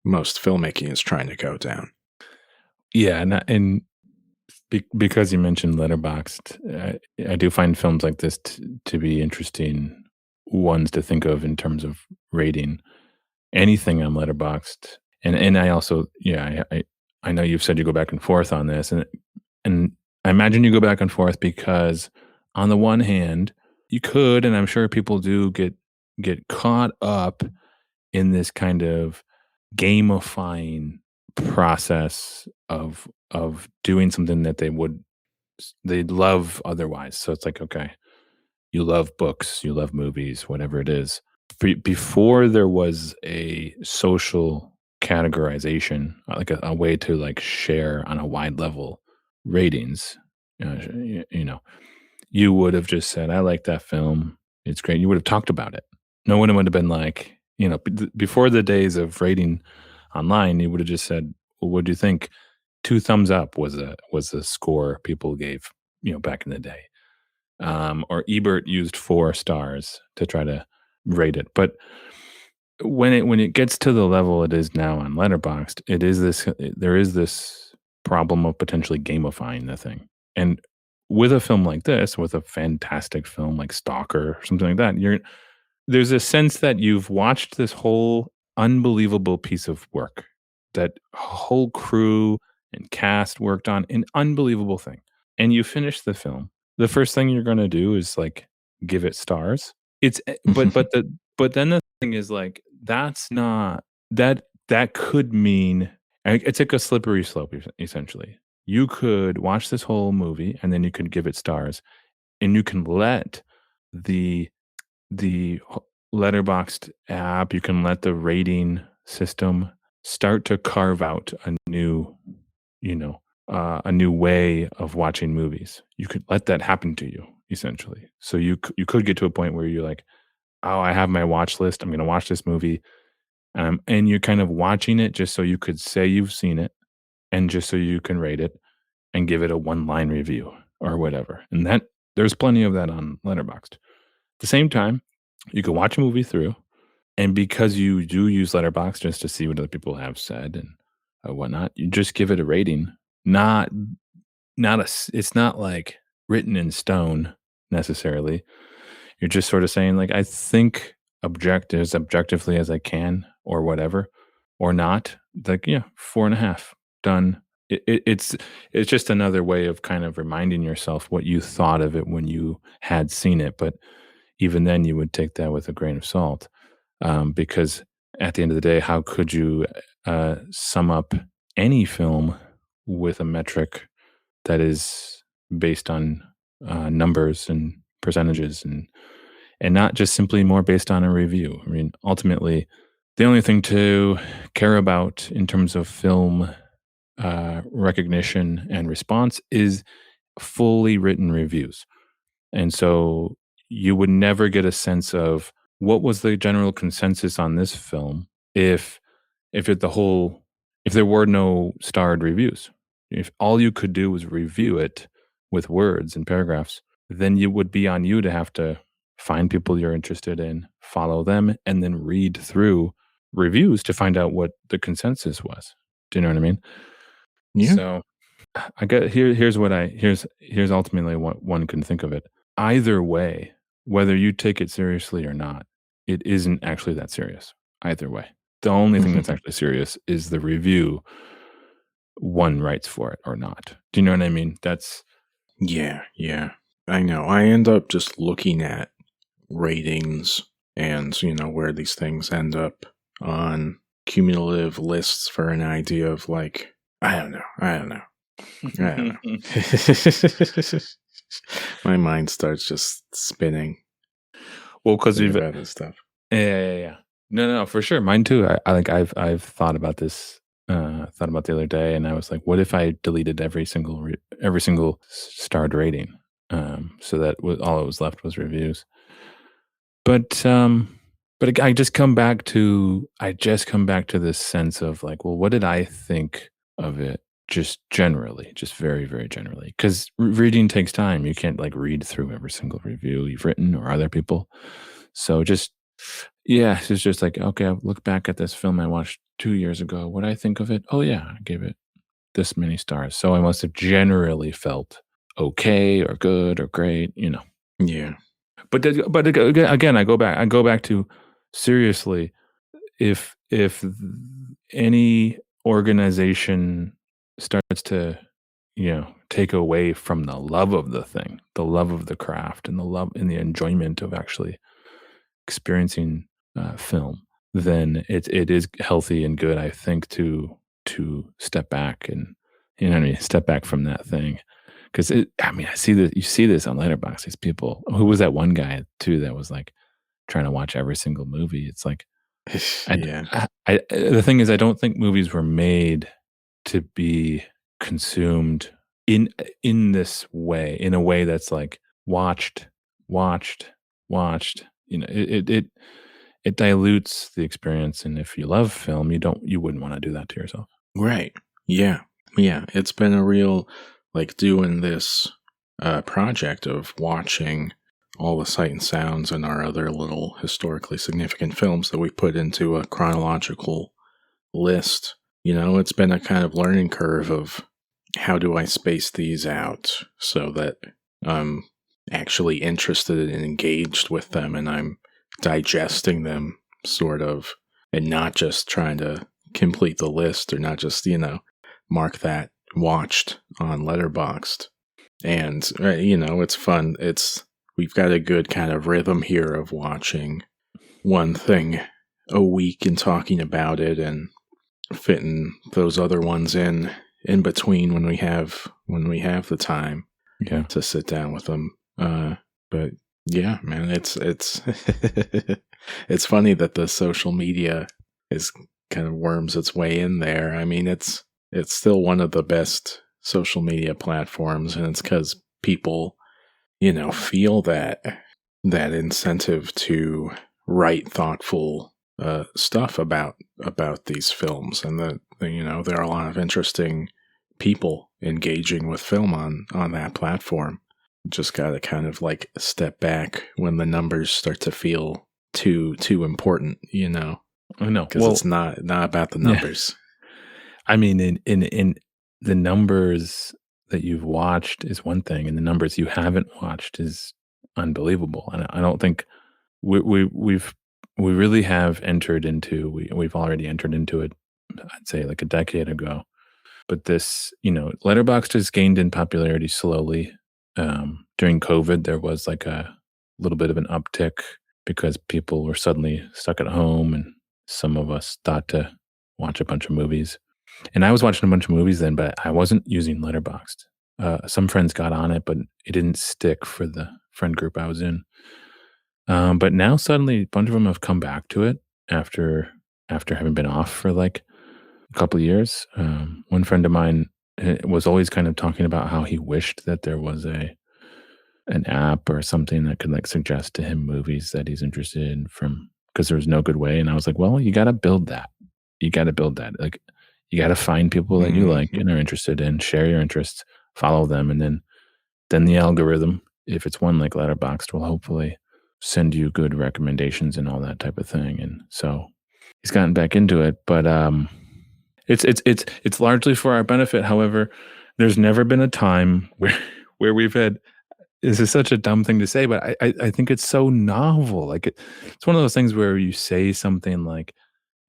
filmmaking is trying to go down. Yeah, and because you mentioned letterboxd, I do find films like this to be interesting ones to think of in terms of rating anything on letterboxd. And I also, yeah, I know you've said you go back and forth on this, and I imagine you go back and forth because on the one hand, you could, and I'm sure people do get caught up in this kind of gamifying process of doing something that they'd love otherwise. So it's like, okay, you love books, you love movies, whatever it is. Before there was a social categorization, like a way to like share on a wide level ratings, you know, you would have just said, "I like that film. It's great." You would have talked about it. No one would have been like, before the days of rating online, you would have just said, "Well, what do you think?" 2 thumbs up was a score people gave, back in the day. Or Ebert used 4 stars to try to rate it. But when it gets to the level it is now on Letterboxd, there is this problem of potentially gamifying the thing. And with a film like this, with a fantastic film like Stalker or something like that, there's a sense that you've watched this whole unbelievable piece of work that whole crew and cast worked on an unbelievable thing. And you finish the film. The first thing you're going to do is like give it stars. But then the thing is like that's not that could mean it's like a slippery slope essentially. You could watch this whole movie and then you could give it stars and you can let the letterboxed app, you can let the rating system start to carve out you know, a new way of watching movies. You could let that happen to you essentially. So you could get to a point where you're like, oh, I have my watch list. I'm going to watch this movie, and you're kind of watching it just so you could say you've seen it, and just so you can rate it and give it a one line review or whatever. And that there's plenty of that on Letterboxd. At the same time, you can watch a movie through, and because you do use Letterboxd just to see what other people have said and whatnot, you just give it a rating. It's not like written in stone necessarily. You're just sort of saying like, I think as objectively as I can, or whatever, or not. Like, yeah, 4.5 done. It's just another way of kind of reminding yourself what you thought of it when you had seen it. But even then, you would take that with a grain of salt, because at the end of the day, how could you sum up any film with a metric that is based on numbers and percentages and not just simply more based on a review? I mean, ultimately, the only thing to care about in terms of film recognition and response is fully written reviews. And so you would never get a sense of what was the general consensus on this film if if it the whole if there were no starred reviews. If all you could do was review it with words and paragraphs, then it would be on you to have to find people you're interested in, follow them, and then read through reviews to find out what the consensus was. Do you know what I mean? Yeah. So I get here's ultimately what one can think of it. Either way, whether you take it seriously or not, it isn't actually that serious. Either way. The only thing that's actually serious is the review one writes for it or not. Do you know what I mean? That's Yeah, yeah. I know. I end up just looking at ratings and, where these things end up on cumulative lists for an idea of like, I don't know. I don't know. My mind starts just spinning. Well, because we've about this stuff. yeah. No, for sure. Mine too. I've thought about this. Thought about the other day, and I was like, what if I deleted every single starred rating, so that all it was left was reviews. But I just come back to this sense of like, well, what did I think of it? Just generally, just very, very generally, because reading takes time. You can't like read through every single review you've written or other people. So it's just like, okay, I look back at this film I watched 2 years ago. What I think of it? Oh yeah, I gave it this many stars. So I must have generally felt okay or good or great, Yeah. But again, I go back to seriously, if any organization starts to take away from the love of the thing, the love of the craft, and the love and the enjoyment of actually experiencing film, then it is healthy and good, I think, to step back and step back from that thing. Because I see that you see this on Letterboxd. These people, who was that one guy too that was like trying to watch every single movie? It's like, Yeah. the thing is, I don't think movies were made to be consumed in this way, in a way that's like watched. It dilutes the experience, and if you love film, you wouldn't want to do that to yourself. Right. Yeah. Yeah. It's been a real, like, doing this project of watching all the sight and sounds and our other little historically significant films that we put into a chronological list. It's been a kind of learning curve of how do I space these out so that I'm actually interested and engaged with them and I'm digesting them, sort of, and not just trying to complete the list or not just, mark that watched on Letterboxd. And, it's fun. We've got a good kind of rhythm here of watching one thing a week and talking about it and fitting those other ones in between when we have the time to sit down with them. But yeah, man, it's it's funny that the social media is kind of worms its way in there. I mean, it's still one of the best social media platforms, and it's because people, feel that incentive to write thoughtful stuff about these films, and that there are a lot of interesting people engaging with film on that platform. Just got to kind of like step back when the numbers start to feel too important, I know, because it's not about the numbers. I mean, in the numbers that you've watched is one thing, and the numbers you haven't watched is unbelievable. And I don't think we really have entered into we've already entered into it. I'd say like a decade ago. But this, Letterboxd has gained in popularity slowly. During COVID, there was like a little bit of an uptick because people were suddenly stuck at home, and some of us thought to watch a bunch of movies. And I was watching a bunch of movies then, but I wasn't using Letterboxd. Some friends got on it, but it didn't stick for the friend group I was in. But now suddenly a bunch of them have come back to it after having been off for like a couple of years. One friend of mine was always kind of talking about how he wished that there was an app or something that could like suggest to him movies that he's interested in, because there was no good way. And I was like, well, you got to build that. Like, you got to find people that you like and are interested in, share your interests, follow them, and then the algorithm, if it's one like Letterboxd, will hopefully send you good recommendations and all that type of thing. And so he's gotten back into it, but it's largely for our benefit. However, there's never been a time where we've had. This is such a dumb thing to say, but I think it's so novel. Like it's one of those things where you say something like,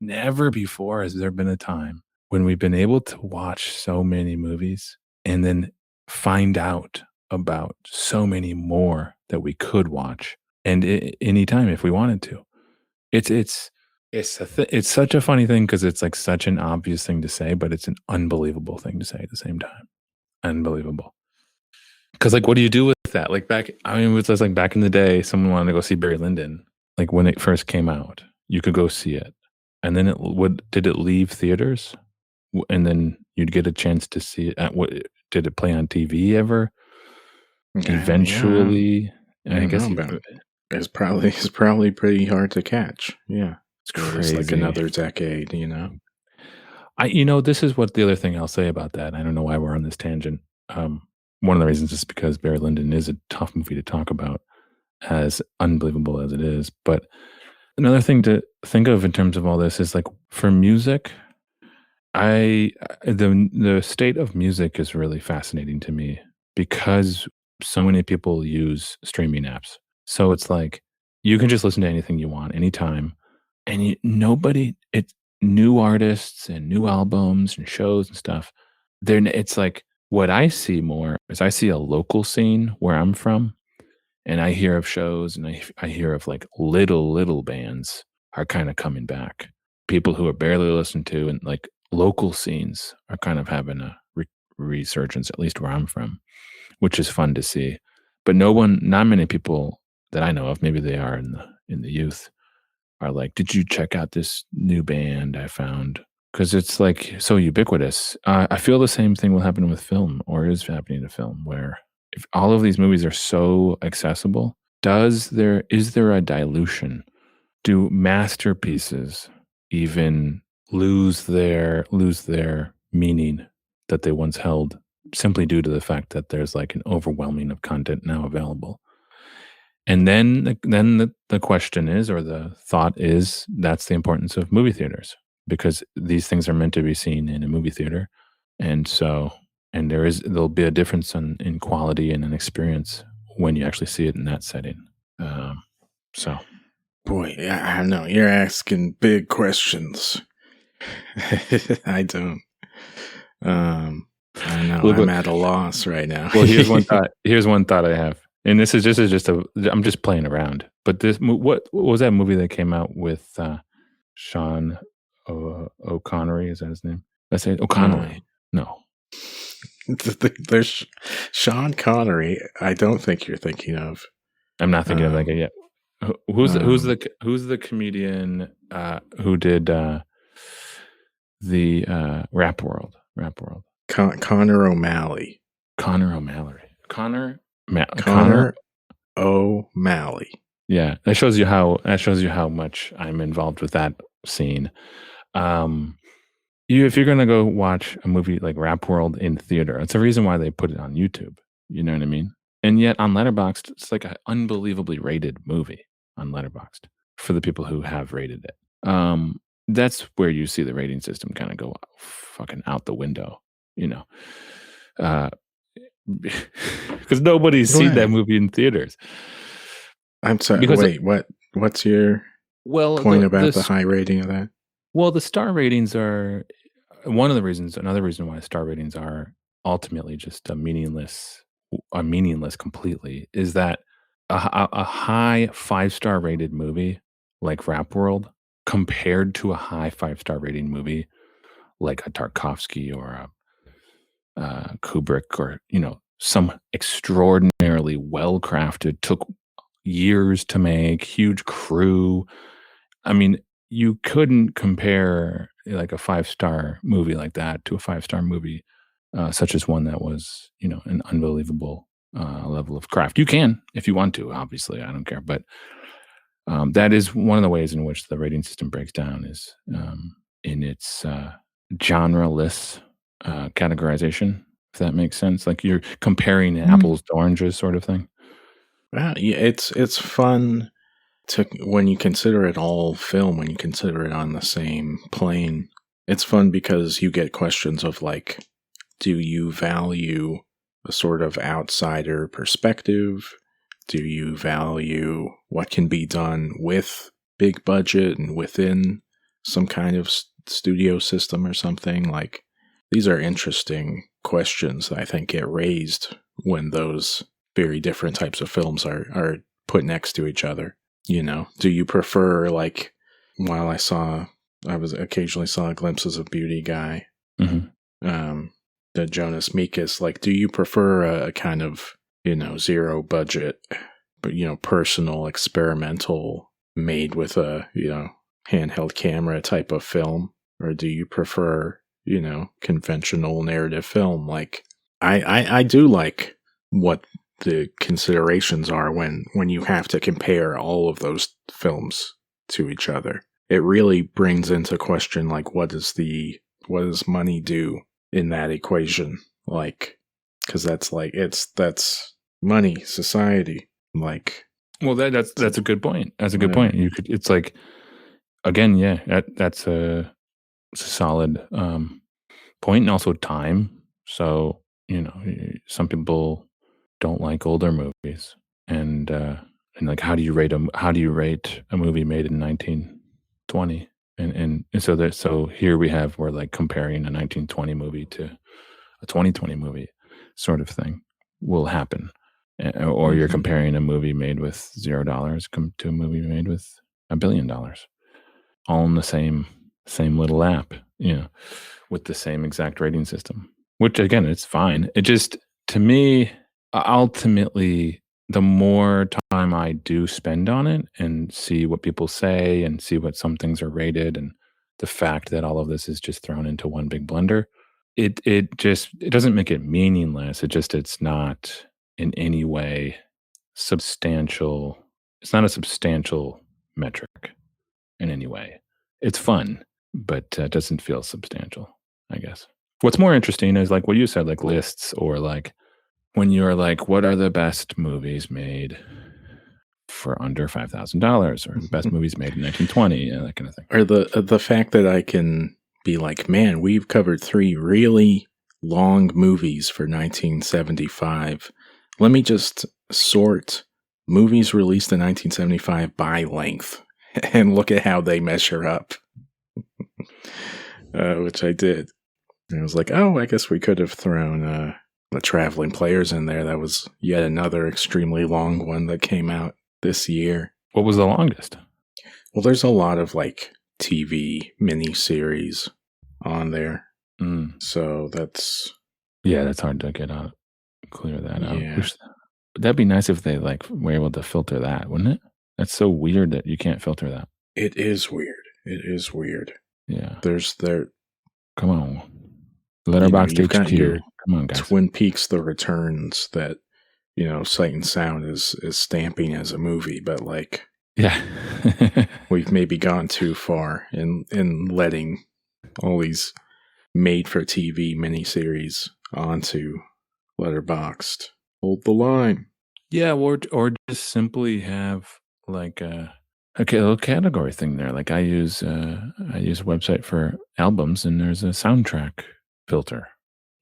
"Never before has there been a time when we've been able to watch so many movies and then find out about so many more that we could watch and anytime if we wanted to. It's such a funny thing because it's like such an obvious thing to say, but it's an unbelievable thing to say at the same time. Unbelievable. Because like, what do you do with that? Like it was just like back in the day, someone wanted to go see Barry Lyndon. Like when it first came out, you could go see it, and then did it leave theaters? And then you'd get a chance to see it. Did it play on TV ever? Yeah, Eventually, I I don't guess know about. It's probably pretty hard to catch. Yeah, it's it was like crazy. another decade. You know. This is what the other thing I'll say about that. I don't know why we're on this tangent. Um, One of the reasons is because Barry Lyndon is a tough movie to talk about, as unbelievable as it is. But another thing to think of in terms of all this is like for music, the state of music is really fascinating to me because so many people use streaming apps. So it's like you can just listen to anything you want anytime, and nobody it's new artists and new albums and shows and stuff. It's like what I see more is I see a local scene where I'm from, and I hear of shows and I hear of like little bands are kind of coming back. People who are barely listened to and like local scenes are kind of having a resurgence, at least where I'm from, which is fun to see. But not many people that I know of, maybe they are in the youth, are like, "Did you check out this new band I found?" Because it's like so ubiquitous. I feel the same thing will happen with film, or is happening to film, where if all of these movies are so accessible, is there a dilution? Do masterpieces even lose their meaning that they once held simply due to the fact that there's like an overwhelming of content now available? And then the question is, or the thought is, that's the importance of movie theaters because these things are meant to be seen in a movie theater, and so there'll be a difference in quality and an experience when you actually see it in that setting. Um, so Boy, I know you're asking big questions. I don't. I know look, I'm at a loss right now. well, here's one thought. Here's one thought I have, and I'm just playing around. But what was that movie that came out with Sean O'Connery? Is that his name? That's it. O'Connelly. No, There's Sean Connery. I don't think you're thinking of. I'm not thinking of that guy yet. Who's Um, the comedian who did the Rap World? Connor O'Malley. Connor O'Malley. Connor O'Malley. Yeah, that shows you how much I'm involved with that scene. If you're gonna go watch a movie like Rap World in theater, it's a reason why they put it on YouTube. You know what I mean? And yet on Letterboxd, it's like an unbelievably rated movie on Letterboxd for the people who have rated it. That's where you see the rating system kind of go fucking out the window. You know, uh, because nobody's seen that Right. movie in theaters. I'm sorry. Because Wait, what? What's your well, point about the high rating of that? the star ratings are one of the reasons. Another reason why star ratings are ultimately just meaningless completely is that a high 5-star rated movie like Rap World compared to a high 5-star rating movie like a Tarkovsky or a Kubrick or some extraordinarily well crafted, took years to make, huge crew. I mean, you couldn't compare like a 5-star movie like that to a 5-star movie, such as one that was, an unbelievable level of craft. You can if you want to, obviously, I don't care. But that is one of the ways in which the rating system breaks down is in its genre-less categorization, if that makes sense. Like you're comparing apples to oranges sort of thing. Well, yeah, it's fun to when you consider it all film, when you consider it on the same plane. It's fun because you get questions of like, do you value a sort of outsider perspective? Do you value what can be done with big budget and within some kind of studio system or something? Like, these are interesting questions that I think get raised when those very different types of films are put next to each other. You know, do you prefer, like, while I was occasionally saw glimpses of Beauty Guy, the Jonas Mekas, like, do you prefer a kind of, you know, zero budget, but, you know, personal, experimental, made with a, you know, handheld camera type of film? Or do you prefer, you know, conventional narrative film? Like, I do like what the considerations are when you have to compare all of those films to each other. It really brings into question, like, what does money do in that equation? Like, because that's money, society. Like, well, that's a good point. That's a good point. It's like, again, yeah, that's a solid point, and also time. So, you know, some people don't like older movies, and like, how do you rate a movie made in 1920? And so here we're like comparing a 1920 movie to a 2020 movie, sort of thing will happen. Or you're comparing a movie made with $0 to a movie made with $1 billion, all in the same little app, you know, with the same exact rating system. Which, again, it's fine. It just, to me, ultimately, the more time I do spend on it and see what people say and see what some things are rated, and the fact that all of this is just thrown into one big blender, it doesn't make it meaningless. It's not in any way substantial. It's not a substantial metric in any way. It's fun, but it doesn't feel substantial, I guess. What's more interesting is, like what you said, like lists, or like when you're like, what are the best movies made for under $5,000, or the best movies made in 1920, that kind of thing. Or the fact that I can be like, man, we've covered 3 really long movies for 1975. Let me just sort movies released in 1975 by length and look at how they measure up, which I did. And I was like, oh, I guess we could have thrown the Traveling Players in there. That was yet another extremely long one that came out this year. What was the longest? Well, there's a lot of like TV miniseries on there. So that's... Yeah, that's hard to get out. Clear that out. Yeah. That'd be nice if they like were able to filter that, wouldn't it? That's so weird that you can't filter that. It is weird. It is weird. Yeah. Come on. Letterboxd HQ. Come on, guys. Twin Peaks: The Returns that, you know, Sight and Sound is stamping as a movie, but like, yeah, we've maybe gone too far in letting all these made-for-TV miniseries onto Letterboxd. Hold the line. Yeah, or just simply have like a little category thing there. Like I use a website for albums, and there's a soundtrack filter.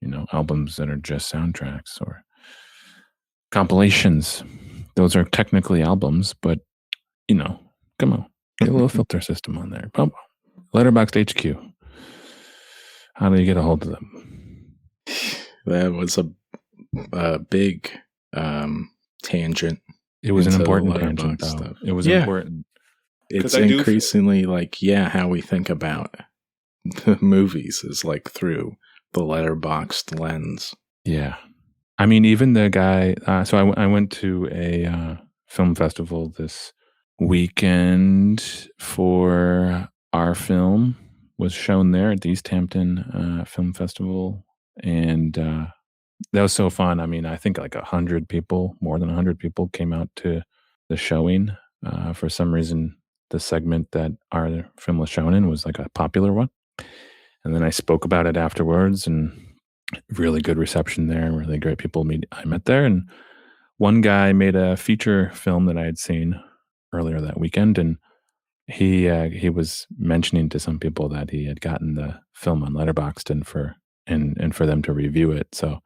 You know, albums that are just soundtracks, or compilations. Those are technically albums, but you know, come on, get a little filter system on there. Letterboxd HQ. How do you get a hold of them? That was a big tangent. It was an important tangent, though. Stuff. It was important. It's increasingly like, how we think about the movies is like through the Letterboxd lens. Yeah. I mean, even the guy, so I went to a film festival this weekend for our film was shown there at the East Hampton Film Festival. And that was so fun. I mean, I think like 100 people, more than 100 people came out to the showing. For some reason, the segment that our film was shown in was like a popular one. And then I spoke about it afterwards, and really good reception there. Really great people I met there. And one guy made a feature film that I had seen earlier that weekend, and he was mentioning to some people that he had gotten the film on Letterboxd and for them to review it. So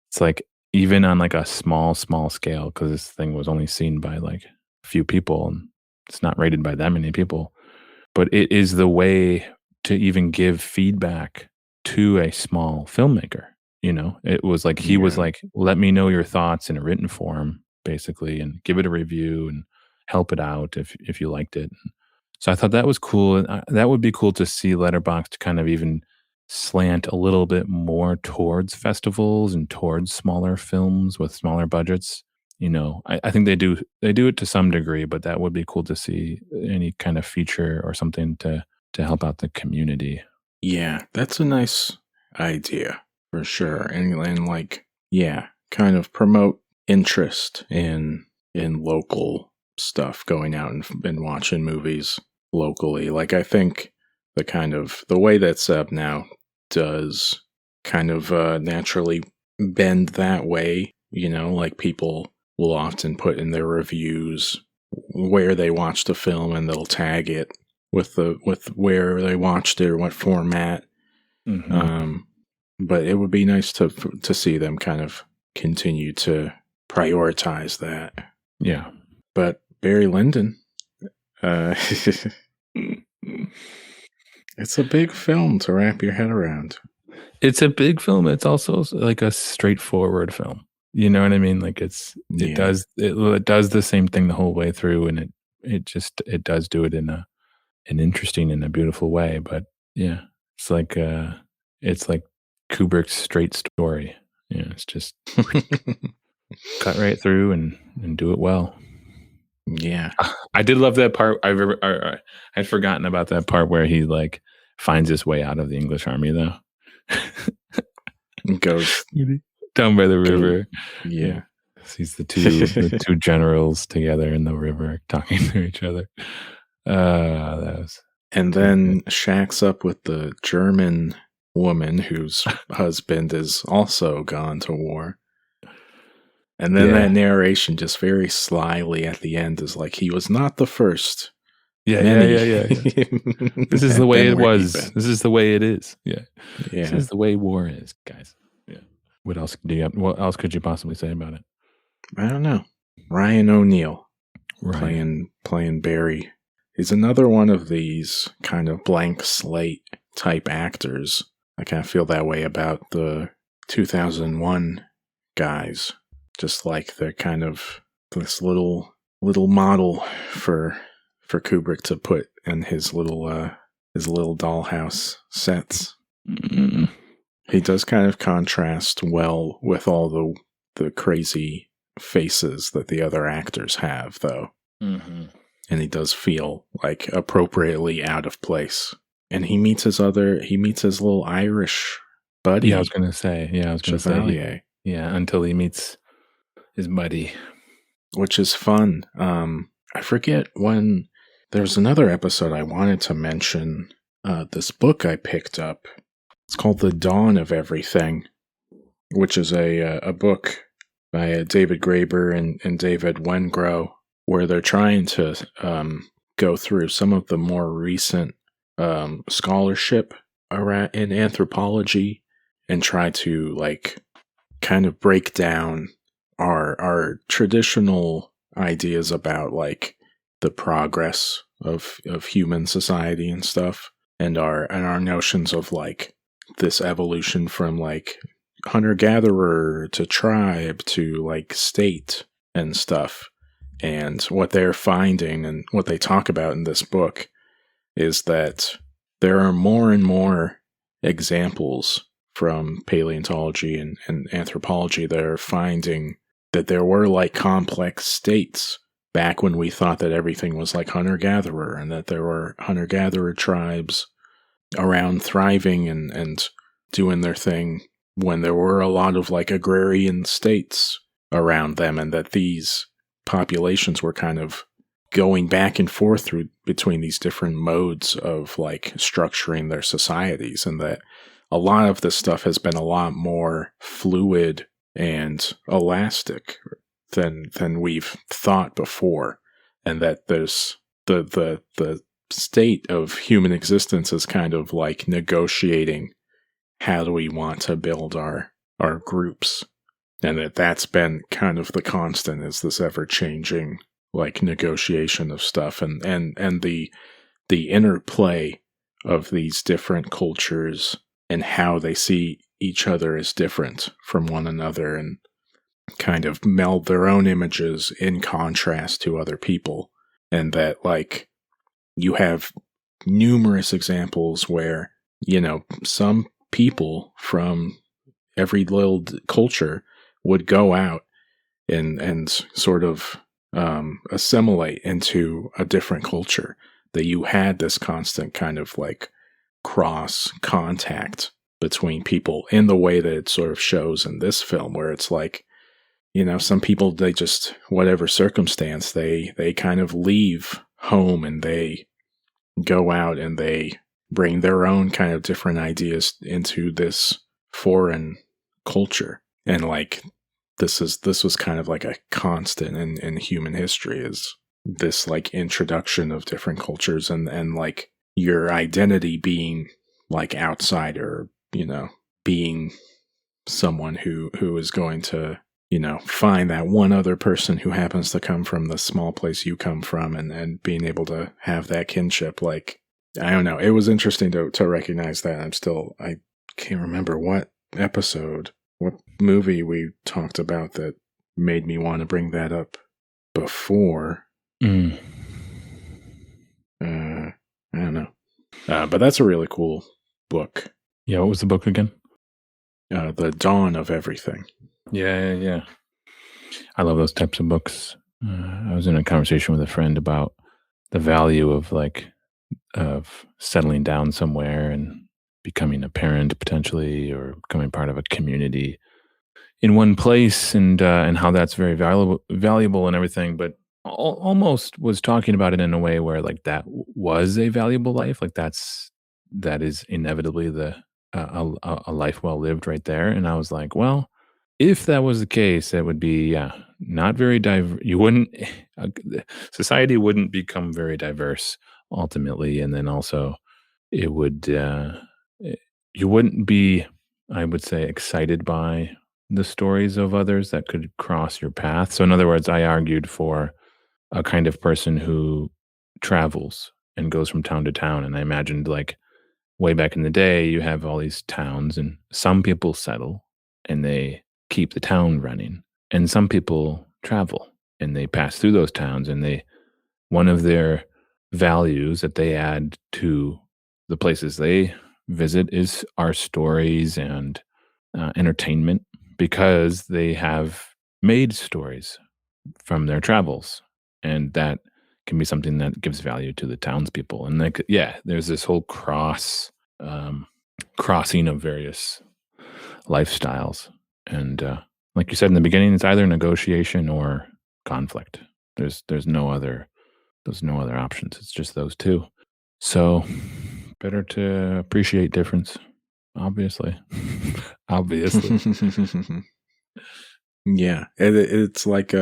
it's like, even on like a small scale, because this thing was only seen by like a few people and it's not rated by that many people, but it is the way to even give feedback to a small filmmaker. It was like he was Yeah. like, let me know your thoughts in a written form, basically, and give it a review and help it out if you liked it. So I thought that was cool. And that would be cool to see Letterboxd kind of even slant a little bit more towards festivals and towards smaller films with smaller budgets. I think they do it to some degree, but that would be cool to see any kind of feature or something to help out the community. Yeah, that's a nice idea for sure. And like, yeah, kind of promote interest in local stuff, going out and watching movies locally. Like, I think the way that's set up now does kind of naturally bend that way. Like, people will often put in their reviews where they watched the film, and they'll tag it with where they watched it or what format. But it would be nice to see them kind of continue to prioritize that. Yeah. But Barry Lyndon, it's a big film to wrap your head around. It's a big film. It's also like a straightforward film. You know what I mean? Like it does the same thing the whole way through, and it does do it in an interesting and a beautiful way. But yeah, it's like Kubrick's straight story. It's just cut right through and do it well. Yeah, I did love that part. I'd forgotten about that part where he like finds his way out of the English army, though. Goes down by the river. Yeah. Sees the two generals together in the river talking to each other. And then shacks up with the German woman whose husband is also gone to war. And then that narration just very slyly at the end is like, he was not the first. Yeah. This is the way it was. This is the way it is. Yeah. This is the way war is, guys. Yeah. What else could you possibly say about it? I don't know. Ryan O'Neal playing Barry. He's another one of these kind of blank slate type actors. I kind of feel that way about the 2001 guys. Just like they're kind of this little model for Kubrick to put in his little dollhouse sets. Mm-hmm. He does kind of contrast well with all the crazy faces that the other actors have, though. Mm-hmm. And he does feel like appropriately out of place. And he meets his little Irish buddy. Yeah, I was gonna say. Until he meets his buddy, which is fun. I forget when there was another episode I wanted to mention. This book I picked up. It's called The Dawn of Everything, which is a book by David Graeber and David Wengrow, where they're trying to go through some of the more recent scholarship in anthropology and try to like kind of break down our traditional ideas about like the progress of human society and stuff, and our notions of like this evolution from like hunter-gatherer to tribe to like state and stuff. And what they're finding and what they talk about in this book is that there are more and more examples from paleontology and anthropology that are finding that there were like complex states back when we thought that everything was like hunter-gatherer, and that there were hunter-gatherer tribes around thriving and doing their thing when there were a lot of like agrarian states around them, and that these populations were kind of going back and forth between these different modes of like structuring their societies, and that a lot of this stuff has been a lot more fluid and elastic than we've thought before, and that there's the state of human existence is kind of like negotiating how do we want to build our groups, and that's been kind of the constant, is this ever-changing like negotiation of stuff, and the interplay of these different cultures and how they see each other as different from one another, and kind of meld their own images in contrast to other people. And that, like, you have numerous examples where, some people from every little culture would go out and sort of assimilate into a different culture. That you had this constant kind of like cross contact between people in the way that it sort of shows in this film, where it's like, some people, they just, whatever circumstance, they kind of leave home and they go out and they bring their own kind of different ideas into this foreign culture. And like, this was kind of like a constant in human history, is this like introduction of different cultures and like your identity being like outsider, being someone who is going to, find that one other person who happens to come from the small place you come from, and being able to have that kinship. Like, I don't know. It was interesting to recognize that. I can't remember what movie we talked about that made me want to bring that up before. I don't know. But that's a really cool book. Yeah, what was the book again? The Dawn of Everything. Yeah. I love those types of books. I was in a conversation with a friend about the value of settling down somewhere and becoming a parent potentially, or becoming part of a community in one place, and how that's very valuable and everything. But almost was talking about it in a way where like that was a valuable life. Like that is inevitably a life well lived right there. And I was like, well, if that was the case, it would be not very diverse. You wouldn't society wouldn't become very diverse ultimately, and then also it would you wouldn't be, I would say, excited by the stories of others that could cross your path. So in other words, I argued for a kind of person who travels and goes from town to town, and I imagined like way back in the day, you have all these towns, and some people settle and they keep the town running, and some people travel and they pass through those towns, and one of their values that they add to the places they visit is our stories and entertainment, because they have made stories from their travels, and that can be something that gives value to the townspeople. And like, yeah, there's this whole crossing of various lifestyles, and like you said in the beginning, it's either negotiation or conflict. There's no other options. It's just those two. So better to appreciate difference, obviously. Yeah, it's like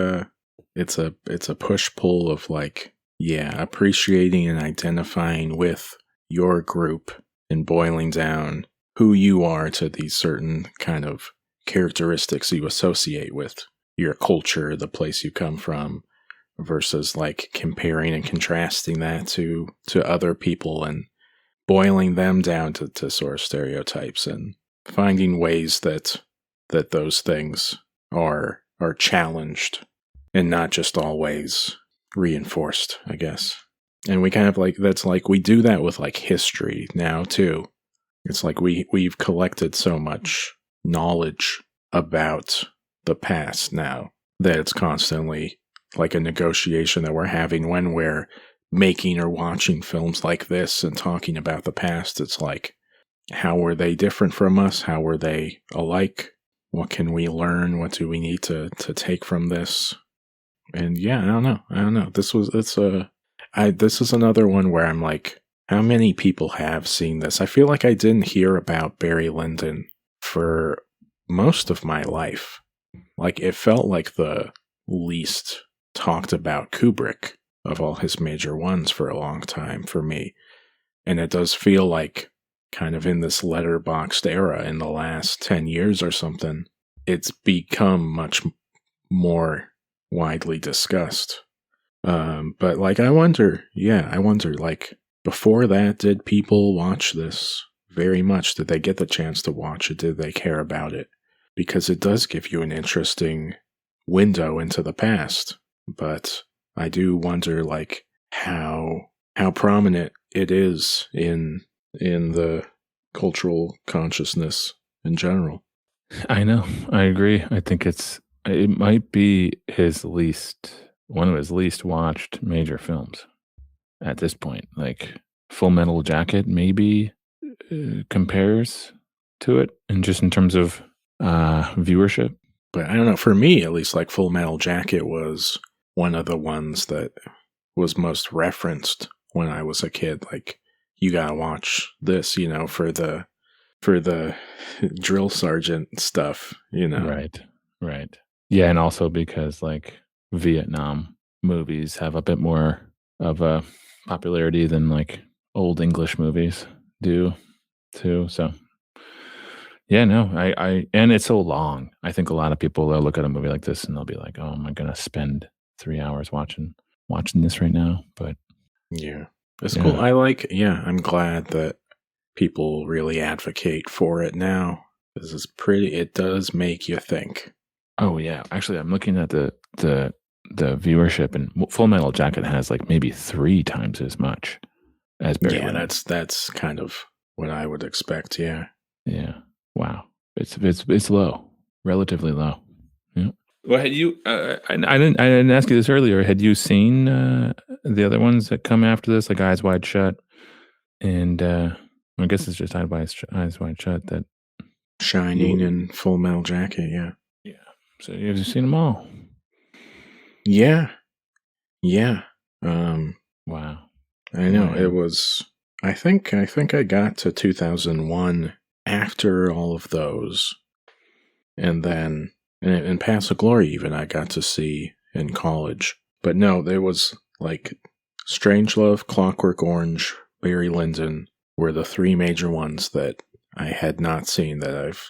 it's a push pull of like, yeah, appreciating and identifying with your group and boiling down who you are to these certain kind of characteristics you associate with your culture, the place you come from, versus like comparing and contrasting that to other people and boiling them down to sort of stereotypes, and finding ways that those things are challenged and not just always reinforced, I guess. And we kind of like, that's like, we do that with like history now too. It's like we've collected so much knowledge about the past now that it's constantly like a negotiation that we're having when we're making or watching films like this and talking about the past. It's like, how were they different from us? How were they alike? What can we learn? What do we need to take from this? And yeah, I don't know. This is another one where I'm like, how many people have seen this? I feel like I didn't hear about Barry Lyndon for most of my life. Like, it felt like the least talked about Kubrick of all his major ones for a long time for me. And it does feel like, kind of in this letterboxd era in the last 10 years or something, it's become much more widely discussed. But like, I wonder, like, before that, did people watch this very much? Did they get the chance to watch it? Did they care about it? Because it does give you an interesting window into the past. But I do wonder, like, how prominent it is in the cultural consciousness in general. I know. I agree. I think it might be one of his least watched major films at this point. Like Full Metal Jacket maybe compares to it, and just in terms of viewership. But I don't know. For me, at least, like Full Metal Jacket was one of the ones that was most referenced when I was a kid. Like, you gotta watch this, for the drill sergeant stuff, Right. Yeah, and also because like Vietnam movies have a bit more of a popularity than like old English movies do too. So yeah, no, I and it's so long. I think a lot of people will look at a movie like this and they'll be like, "Oh, am I gonna spend 3 hours watching this right now?" But yeah, it's cool. I'm glad that people really advocate for it now. This is it does make you think. Oh yeah, actually, I'm looking at the viewership, and Full Metal Jacket has like maybe 3 times as much as Barry Lyndon. That's kind of what I would expect. Yeah. Wow, it's low, relatively low. Yeah. Well, had you? I didn't ask you this earlier. Had you seen the other ones that come after this, like Eyes Wide Shut, and I guess it's just Eyes Wide Shut, that Shining and Full Metal Jacket. Yeah. So you've seen them all. Yeah. Wow. I know. It was. I think I got to 2001 after all of those, and then in Paths of Glory even I got to see in college. But no, there was like Strangelove, Clockwork Orange, Barry Lyndon were the 3 major ones that I had not seen, that I've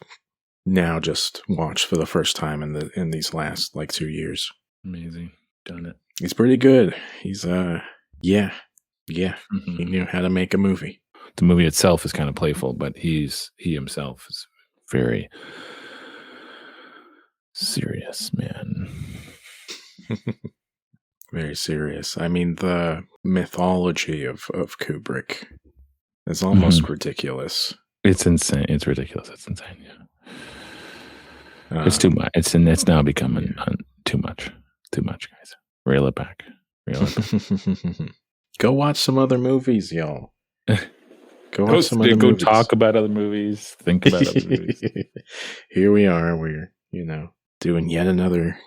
now just watched for the first time in these last like 2 years. Amazing. Done it. He's pretty good. He's yeah. Mm-hmm. He knew how to make a movie. The movie itself is kind of playful, but he himself is very serious, man. Very serious. I mean, the mythology of Kubrick is almost ridiculous. It's insane. It's ridiculous. It's insane. Yeah. It's too much. It's now becoming too much. Too much, guys. Reel it back. Go watch some other movies, y'all. Go watch some other movies. Go talk about other movies. Think about other movies. Here we are. We're, doing yet another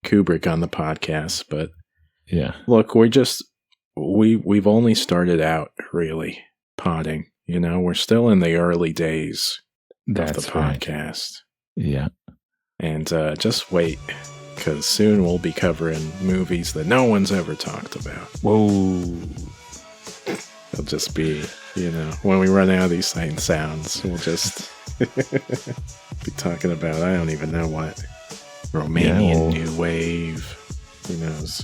Kubrick on the podcast. But yeah, look, we've only started out really potting. We're still in the early days of the podcast. Right. Yeah. And just wait, because soon we'll be covering movies that no one's ever talked about. Whoa. It'll just be, when we run out of these sight and sounds, we'll just be talking about, I don't even know what. Romanian New Wave. Who knows?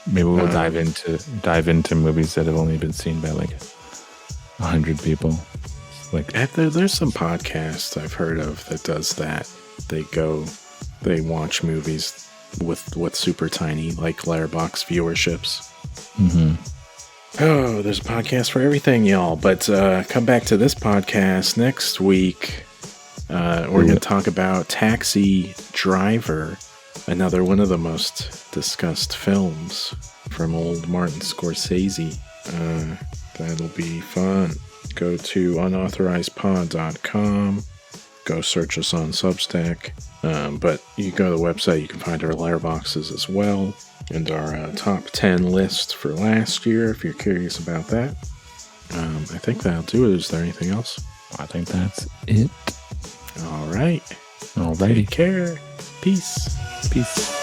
Maybe we'll dive into movies that have only been seen by like 100 people. Like there's some podcasts I've heard of that does that. They watch movies with super tiny, like letterboxd viewerships. Mm-hmm. Oh, there's a podcast for everything, y'all. But come back to this podcast next week. We're going to talk about Taxi Driver, another one of the most discussed films from old Martin Scorsese. That'll be fun. Go to unauthorizedpod.com. Go search us on Substack. But you go to the website, you can find our letterboxes as well, and our top 10 list for last year, if you're curious about that. I think that'll do it. Is there anything else? I think that's it. All right. Alrighty. Take care. Peace. Peace.